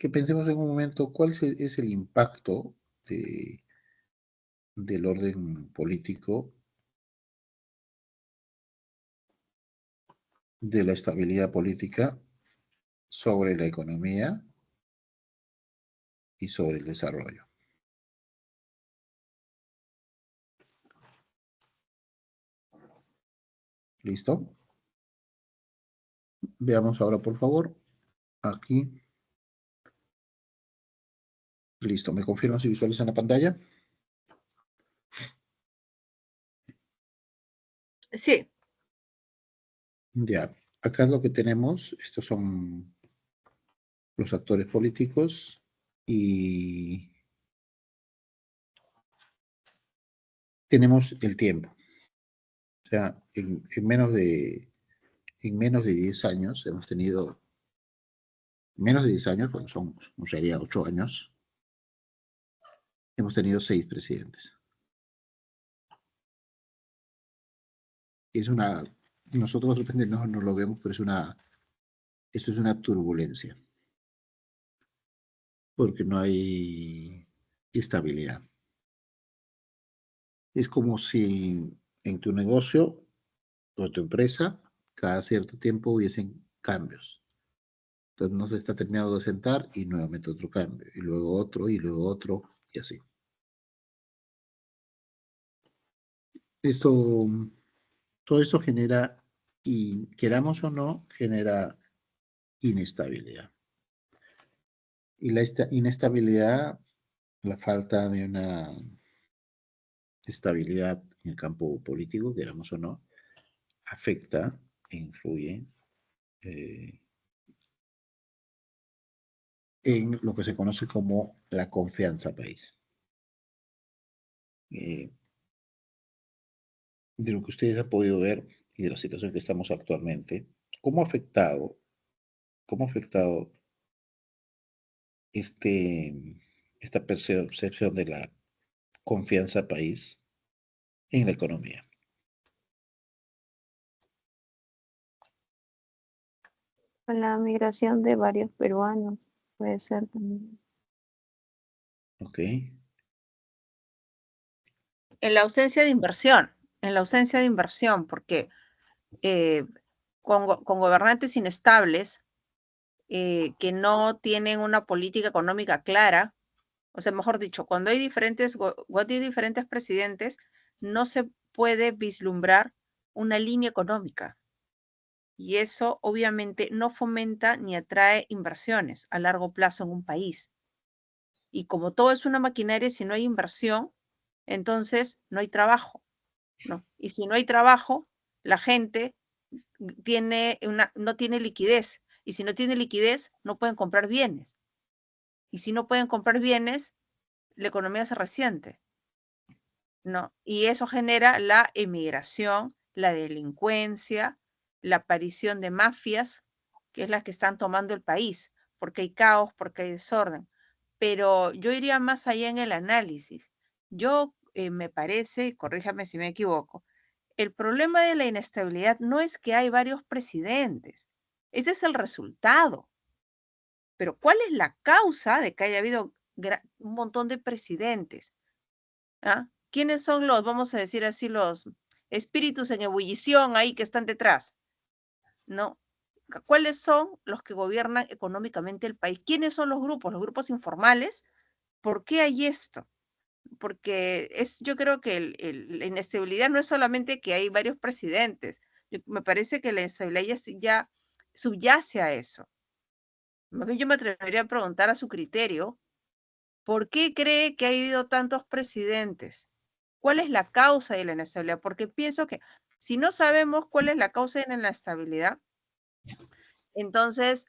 pensemos en un momento cuál es el impacto del orden político, de la estabilidad política sobre la economía y sobre el desarrollo. ¿Listo? Veamos ahora, por favor, aquí. Listo, ¿me confirman si visualizan la pantalla? Sí. Ya, acá es lo que tenemos, estos son los actores políticos y tenemos el tiempo. O sea, en menos de 10 años hemos tenido, menos de 10 años, bueno, sería 8 años, hemos tenido 6 presidentes. Nosotros de repente no lo vemos, pero esto es una turbulencia, porque no hay estabilidad. Es como si en tu negocio o tu empresa, cada cierto tiempo hubiesen cambios. Entonces no se está terminado de sentar y nuevamente otro cambio, y luego otro, y así. Todo esto genera, y queramos o no, genera inestabilidad. Y la inestabilidad, la falta de una estabilidad en el campo político, queramos o no, afecta e influye en lo que se conoce como la confianza país. De lo que ustedes han podido ver y de la situación que estamos actualmente, ¿cómo ha afectado esta percepción de la confianza país en la economía? Con la migración de varios peruanos, puede ser también. Ok, En la ausencia de inversión, porque con gobernantes inestables que no tienen una política económica clara, o sea, mejor dicho, cuando hay diferentes presidentes, no se puede vislumbrar una línea económica. Y eso obviamente no fomenta ni atrae inversiones a largo plazo en un país. Y como todo es una maquinaria, si no hay inversión, entonces no hay trabajo, ¿no? Y si no hay trabajo, la gente no tiene liquidez. Y si no tiene liquidez, no pueden comprar bienes. Y si no pueden comprar bienes, la economía se resiente, ¿no? Y eso genera la emigración, la delincuencia, la aparición de mafias, que es las que están tomando el país, porque hay caos, porque hay desorden. Pero yo iría más allá en el análisis. Yo me parece, corríjame si me equivoco, el problema de la inestabilidad no es que hay varios presidentes, ese es el resultado. Pero ¿cuál es la causa de que haya habido un montón de presidentes? ¿Ah? ¿Quiénes son los, vamos a decir así, los espíritus en ebullición ahí que están detrás? ¿No? ¿Cuáles son los que gobiernan económicamente el país? ¿Quiénes son los grupos informales? ¿Por qué hay esto? Porque yo creo que la inestabilidad no es solamente que hay varios presidentes. Me parece que la inestabilidad ya subyace a eso. Más bien yo me atrevería a preguntar a su criterio, ¿por qué cree que ha habido tantos presidentes? ¿Cuál es la causa de la inestabilidad? Porque pienso que si no sabemos cuál es la causa de la inestabilidad, entonces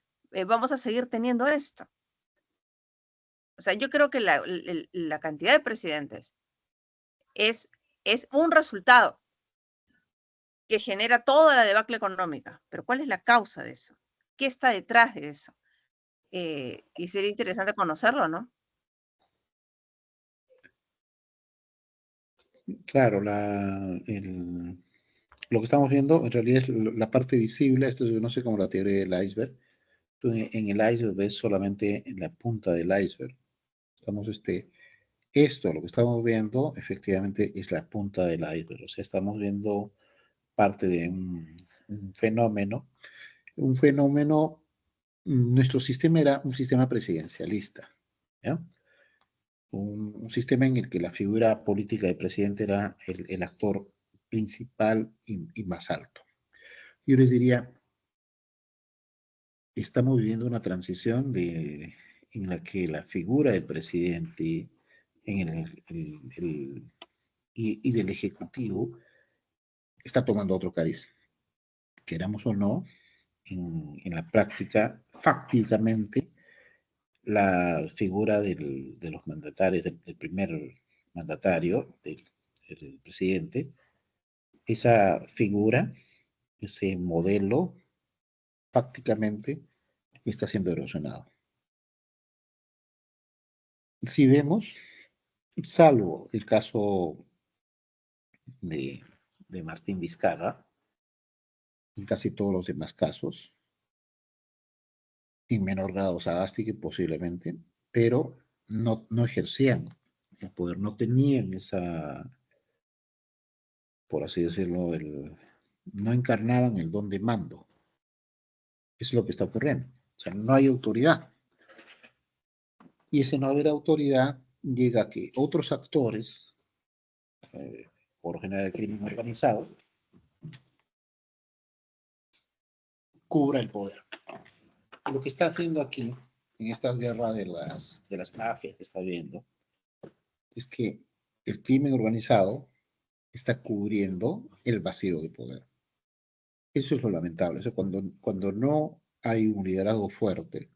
vamos a seguir teniendo esto. O sea, yo creo que la cantidad de presidentes es un resultado que genera toda la debacle económica. Pero ¿cuál es la causa de eso? ¿Qué está detrás de eso? Y sería interesante conocerlo, ¿no? claro, lo que estamos viendo en realidad es la parte visible, esto se conoce como la teoría del iceberg. Tú en el iceberg ves solamente en la punta del iceberg. Esto, lo que estamos viendo, efectivamente es la punta del iceberg. O sea, estamos viendo parte de un fenómeno. Nuestro sistema era un sistema presidencialista, ¿ya? Un sistema en el que la figura política del presidente era el actor principal y más alto. Yo les diría, estamos viviendo una transición en la que la figura del presidente y del ejecutivo está tomando otro cariz. Queramos o no, en la práctica, fácticamente, la figura de los mandatarios, del primer mandatario, del presidente, esa figura, ese modelo, fácticamente está siendo erosionado. Si vemos, salvo el caso de Martín Vizcarra, en casi todos los demás casos, en menor grado Sagasti posiblemente, pero no ejercían el poder, no tenían esa, por así decirlo, no encarnaban el don de mando. Eso es lo que está ocurriendo. O sea, no hay autoridad. Y ese no haber autoridad llega a que otros actores, por lo general el crimen organizado, cubra el poder. Lo que está haciendo aquí, en estas guerras de las mafias que está viendo, es que el crimen organizado está cubriendo el vacío de poder. Eso es lo lamentable. O sea, cuando no hay un liderazgo fuerte,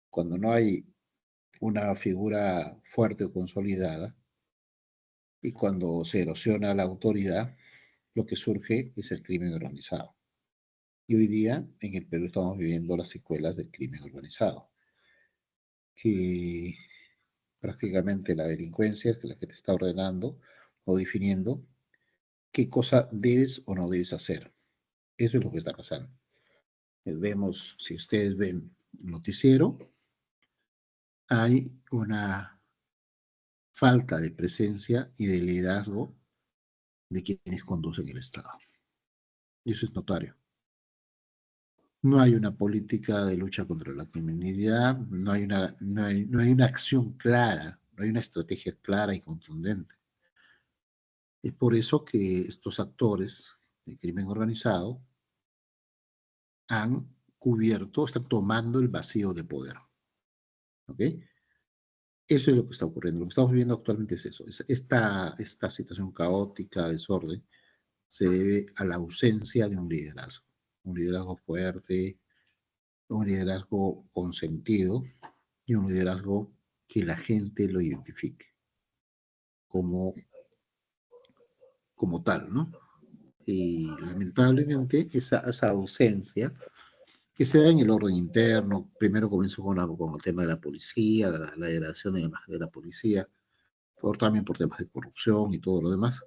cuando no hay una figura fuerte o consolidada, y cuando se erosiona la autoridad, lo que surge es el crimen organizado. Y hoy día en el Perú estamos viviendo las secuelas del crimen organizado, que prácticamente la delincuencia es la que te está ordenando o definiendo qué cosa debes o no debes hacer. Eso es lo que está pasando. Vemos, si ustedes ven noticiero, hay una falta de presencia y de liderazgo de quienes conducen el Estado. Y eso es notorio. No hay una política de lucha contra la criminalidad, no hay una acción clara, no hay una estrategia clara y contundente. Es por eso que estos actores del crimen organizado han cubierto, están tomando el vacío de poder. ¿Ok? Eso es lo que está ocurriendo. Lo que estamos viviendo actualmente es eso. Esta situación caótica, desorden, se debe a la ausencia de un liderazgo fuerte, un liderazgo con sentido y un liderazgo que la gente lo identifique como, como tal, ¿no? Y lamentablemente esa ausencia que se da en el orden interno, primero comenzó con el tema de la policía, la degradación de la imagen de la policía, también por temas de corrupción y todo lo demás,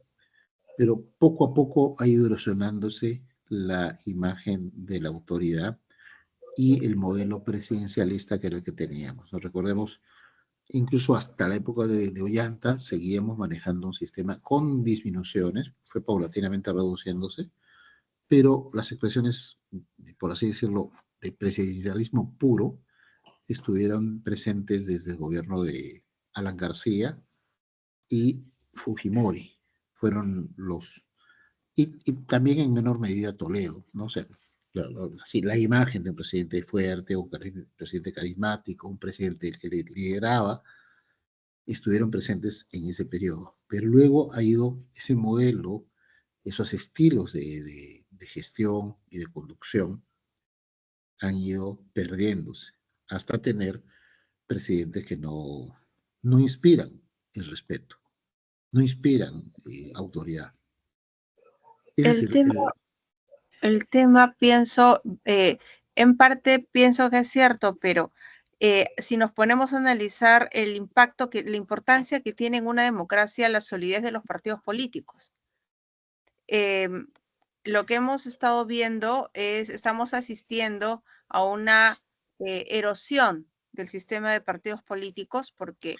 pero poco a poco ha ido erosionándose la imagen de la autoridad y el modelo presidencialista que era el que teníamos. Nos recordemos, incluso hasta la época de Ollanta, seguíamos manejando un sistema con disminuciones, fue paulatinamente reduciéndose, pero las expresiones, por así decirlo, de presidencialismo puro estuvieron presentes desde el gobierno de Alan García y Fujimori. Fueron los... Y también en menor medida Toledo, ¿no? O sea, la imagen de un presidente fuerte, un presidente carismático, un presidente que lideraba, estuvieron presentes en ese periodo. Pero luego ha ido ese modelo, esos estilos de gestión y de conducción han ido perdiéndose hasta tener presidentes que no inspiran el respeto, no inspiran autoridad. Ese es El tema pienso, en parte pienso que es cierto, pero si nos ponemos a analizar el impacto, la importancia que tiene en una democracia la solidez de los partidos políticos. Lo que hemos estado viendo estamos asistiendo a una erosión del sistema de partidos políticos porque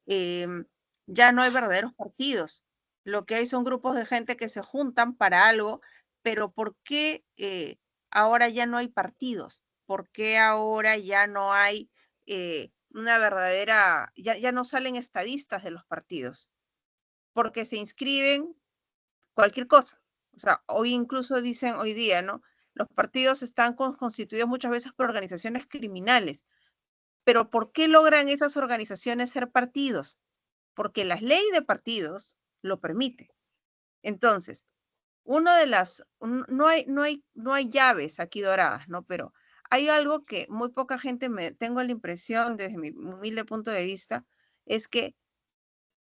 ya no hay verdaderos partidos. Lo que hay son grupos de gente que se juntan para algo, pero ¿por qué ahora ya no hay partidos? ¿Por qué ahora ya no hay una verdadera, ya no salen estadistas de los partidos? Porque se inscriben cualquier cosa. O sea, hoy incluso dicen hoy día, ¿no? Los partidos están constituidos muchas veces por organizaciones criminales. Pero ¿por qué logran esas organizaciones ser partidos? Porque la ley de partidos lo permite. Entonces, no hay llaves aquí doradas, ¿no? Pero hay algo que muy poca gente tengo la impresión, desde mi humilde punto de vista, es que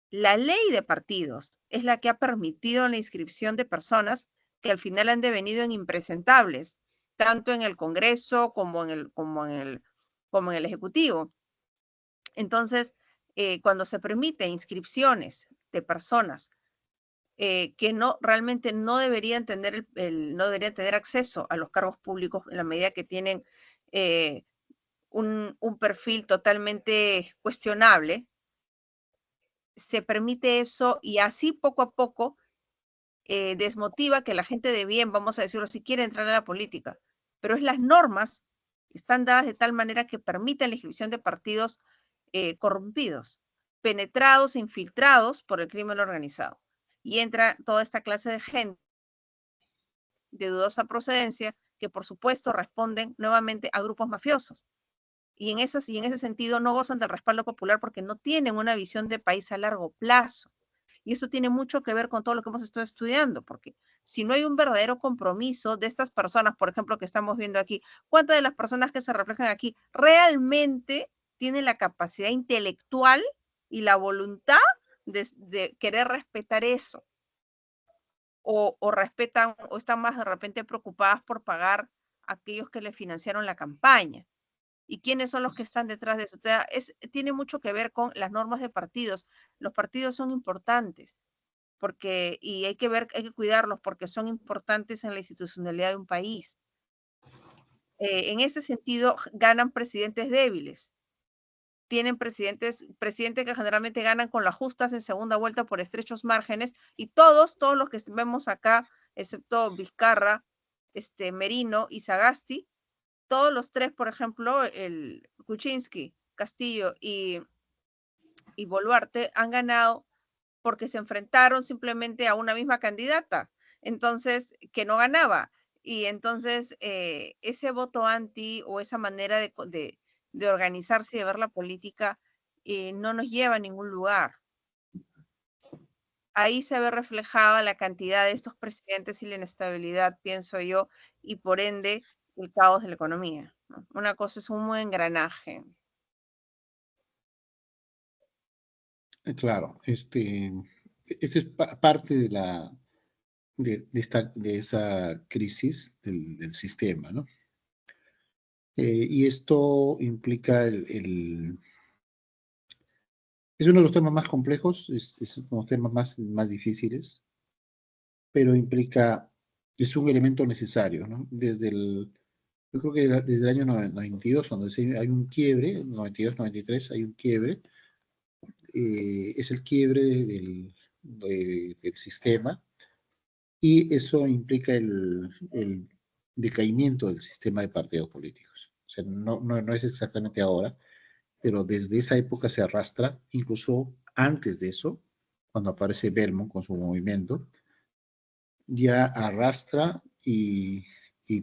la ley de partidos es la que ha permitido la inscripción de personas que al final han devenido en impresentables, tanto en el Congreso como en el Ejecutivo. Entonces, cuando se permite inscripciones de personas que realmente no deberían tener, no deberían tener acceso a los cargos públicos en la medida que tienen un perfil totalmente cuestionable, se permite eso y así poco a poco desmotiva que la gente de bien, vamos a decirlo así, quiere entrar a la política. Pero es las normas están dadas de tal manera que permiten la inscripción de partidos corrompidos, penetrados e infiltrados por el crimen organizado. Y entra toda esta clase de gente de dudosa procedencia que por supuesto responden nuevamente a grupos mafiosos. Y en ese sentido no gozan del respaldo popular porque no tienen una visión de país a largo plazo. Y eso tiene mucho que ver con todo lo que hemos estado estudiando, porque si no hay un verdadero compromiso de estas personas, por ejemplo, que estamos viendo aquí, ¿cuántas de las personas que se reflejan aquí realmente tienen la capacidad intelectual y la voluntad de querer respetar eso? O respetan o están más de repente preocupadas por pagar a aquellos que le financiaron la campaña. ¿Y quiénes son los que están detrás de eso? O sea, tiene mucho que ver con las normas de partidos. Los partidos son importantes porque, y hay que cuidarlos porque son importantes en la institucionalidad de un país. En ese sentido, ganan presidentes débiles. Tienen presidentes que generalmente ganan con las justas en segunda vuelta por estrechos márgenes, y todos los que vemos acá, excepto Vizcarra, Merino y Sagasti, todos los tres, por ejemplo, el Kuczynski, Castillo y Boluarte, han ganado porque se enfrentaron simplemente a una misma candidata, entonces, que no ganaba. Y entonces, ese voto anti o esa manera de organizarse y de ver la política no nos lleva a ningún lugar. Ahí se ve reflejada la cantidad de estos presidentes y la inestabilidad, pienso yo, y por ende el caos de la economía, ¿no? Una cosa es un buen engranaje. Claro, este es parte de esa crisis del sistema, ¿no? Y esto implica es uno de los temas más complejos, es uno de los temas más difíciles, pero es un elemento necesario, ¿no? Yo creo que desde el año 92, cuando hay un quiebre, 92-93 hay un quiebre, es el quiebre del sistema, y eso implica el decaimiento del sistema de partidos políticos. O sea, no es exactamente ahora, pero desde esa época se arrastra, incluso antes de eso, cuando aparece Belmont con su movimiento, ya arrastra y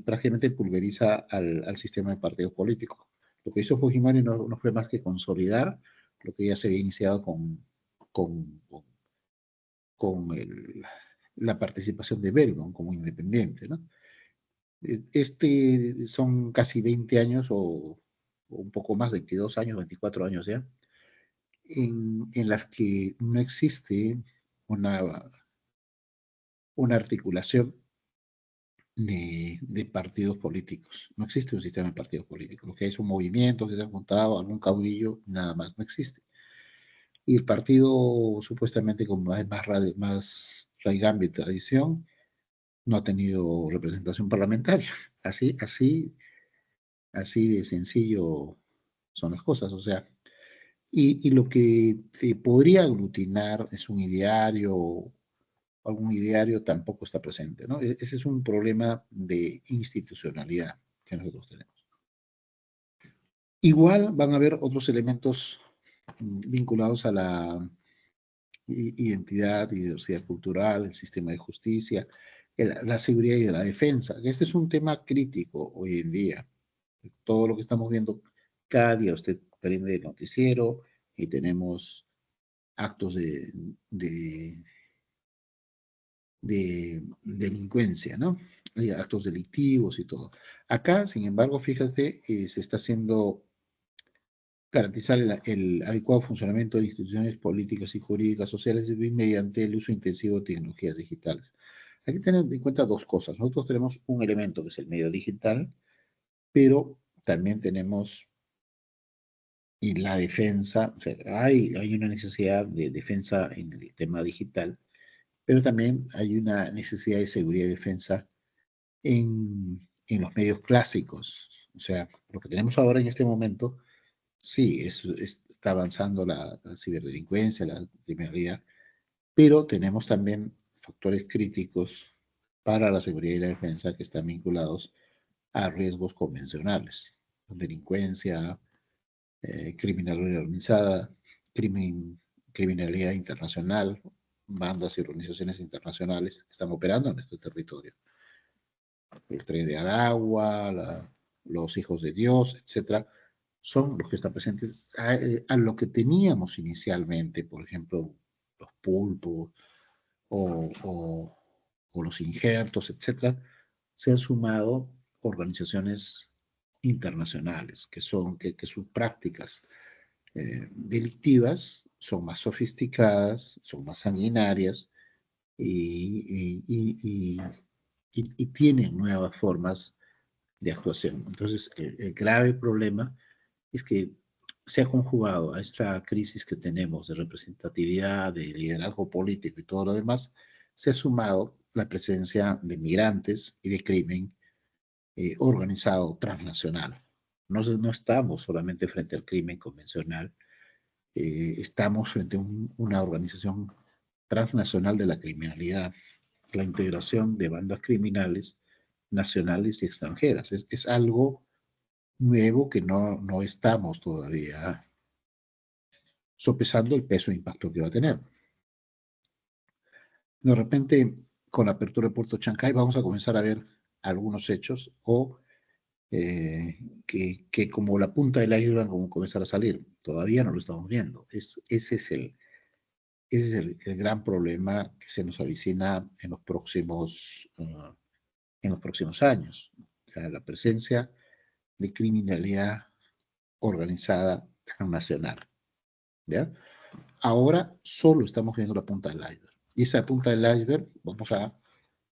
prácticamente pulveriza al sistema de partidos políticos. Lo que hizo Fujimori no fue más que consolidar lo que ya se había iniciado con, con la participación de Belmont como independiente, ¿no? Son casi 20 años o un poco más, 22 años, 24 años ya, en las que no existe una articulación de partidos políticos. No existe un sistema de partidos políticos. Lo que hay son movimientos que se han juntado, algún caudillo, nada más, no existe. Y el partido, supuestamente, como es más raigambe y tradición, no ha tenido representación parlamentaria. Así de sencillo son las cosas. O sea, y lo que te podría aglutinar es un ideario, algún ideario tampoco está presente, ¿no? Ese es un problema de institucionalidad que nosotros tenemos. Igual van a haber otros elementos vinculados a la identidad y diversidad cultural, el sistema de justicia, la seguridad y la defensa. Este es un tema crítico hoy en día. Todo lo que estamos viendo cada día, usted prende el noticiero y tenemos actos de delincuencia, ¿no? Hay actos delictivos y todo. Acá, sin embargo, fíjate, se está haciendo garantizar el adecuado funcionamiento de instituciones políticas y jurídicas sociales mediante el uso intensivo de tecnologías digitales. Hay que tener en cuenta dos cosas. Nosotros tenemos un elemento que es el medio digital, pero también tenemos la defensa. O sea, hay una necesidad de defensa en el tema digital, pero también hay una necesidad de seguridad y defensa en los medios clásicos. O sea, lo que tenemos ahora en este momento, sí, está avanzando la ciberdelincuencia, la criminalidad, pero tenemos también factores críticos para la seguridad y la defensa que están vinculados a riesgos convencionales, delincuencia, criminalidad organizada, criminalidad internacional, bandas y organizaciones internacionales que están operando en este territorio. El Tren de Aragua, los Hijos de Dios, etcétera, son los que están presentes a lo que teníamos inicialmente, por ejemplo, los pulpos o los injertos, etcétera, se han sumado organizaciones internacionales que sus prácticas delictivas son más sofisticadas, son más sanguinarias y tienen nuevas formas de actuación. Entonces, el grave problema es que se ha conjugado a esta crisis que tenemos de representatividad, de liderazgo político y todo lo demás, se ha sumado la presencia de migrantes y de crimen organizado transnacional. No estamos solamente frente al crimen convencional, estamos frente a una organización transnacional de la criminalidad, la integración de bandas criminales nacionales y extranjeras. Es algo nuevo que no estamos todavía sopesando el peso e impacto que va a tener. De repente, con la apertura de Puerto Chancay, vamos a comenzar a ver algunos hechos o que como la punta del iceberg van a comenzar a salir. Todavía no lo estamos viendo. Ese es el gran problema que se nos avicina en los próximos años. O sea, la presencia de criminalidad organizada transnacional. ¿Ya? Ahora solo estamos viendo la punta del iceberg. Y esa punta del iceberg, vamos a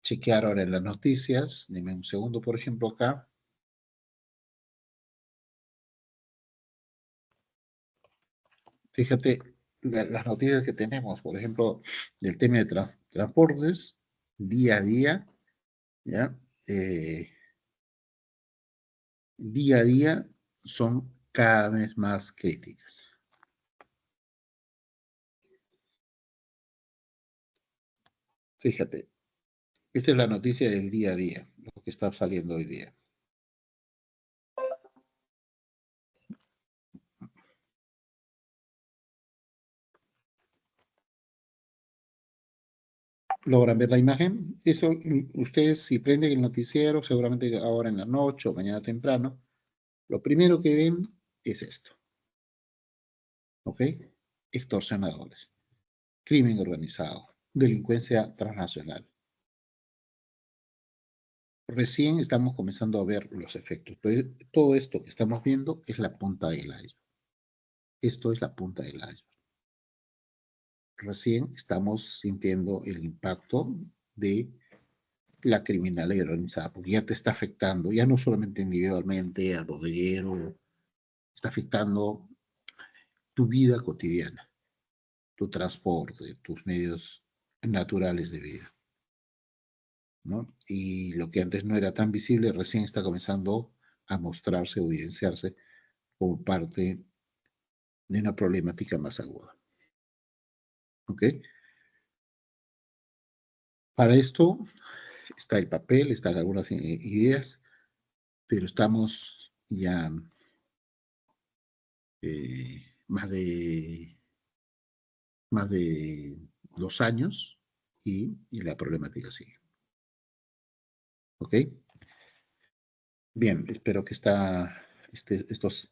chequear ahora en las noticias. Dime un segundo, por ejemplo, acá. Fíjate las noticias que tenemos, por ejemplo, del tema de transportes, día a día, ¿ya? Día a día son cada vez más críticas. Fíjate, esta es la noticia del día a día, lo que está saliendo hoy día. ¿Logran ver la imagen? Eso, ustedes si prenden el noticiero, seguramente ahora en la noche o mañana temprano, lo primero que ven es esto. ¿Ok? Extorsionadores, crimen organizado, delincuencia transnacional. Recién estamos comenzando a ver los efectos, pero todo esto que estamos viendo es la punta del iceberg. Esto es la punta del iceberg. Recién estamos sintiendo el impacto de la criminalidad organizada, porque ya te está afectando, ya no solamente individualmente, al bodeguero, está afectando tu vida cotidiana, tu transporte, tus medios naturales de vida, ¿no? Y lo que antes no era tan visible, recién está comenzando a mostrarse, a evidenciarse como parte de una problemática más aguda. ¿Ok? Para esto está el papel, están algunas ideas, pero estamos ya más de 2 años y la problemática sigue. ¿Ok? Bien, espero que estas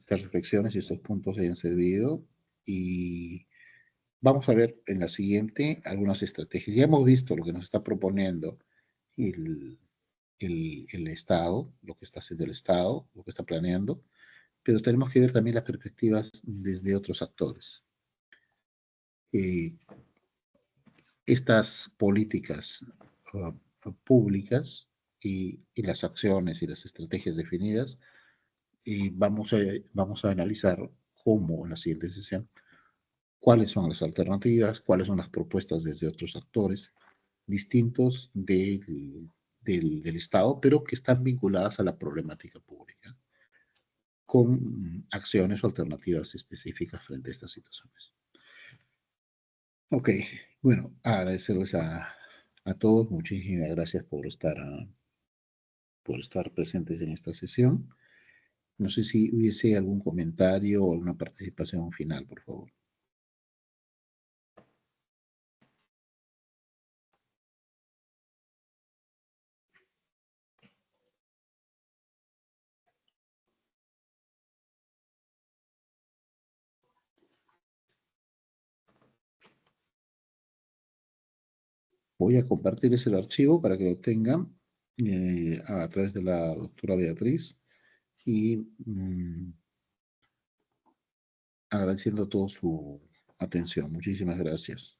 reflexiones y estos puntos hayan servido y vamos a ver en la siguiente algunas estrategias. Ya hemos visto lo que nos está proponiendo el Estado, lo que está haciendo el Estado, lo que está planeando, pero tenemos que ver también las perspectivas desde otros actores. Estas políticas públicas y las acciones y las estrategias definidas, y vamos a analizar cómo en la siguiente sesión, cuáles son las alternativas, cuáles son las propuestas desde otros actores distintos del Estado, pero que están vinculadas a la problemática pública, con acciones o alternativas específicas frente a estas situaciones. Ok, bueno, agradecerles a todos, muchísimas gracias por estar presentes en esta sesión. No sé si hubiese algún comentario o alguna participación final, por favor. Voy a compartirles el archivo para que lo tengan a través de la doctora Beatriz y agradeciendo toda su atención. Muchísimas gracias.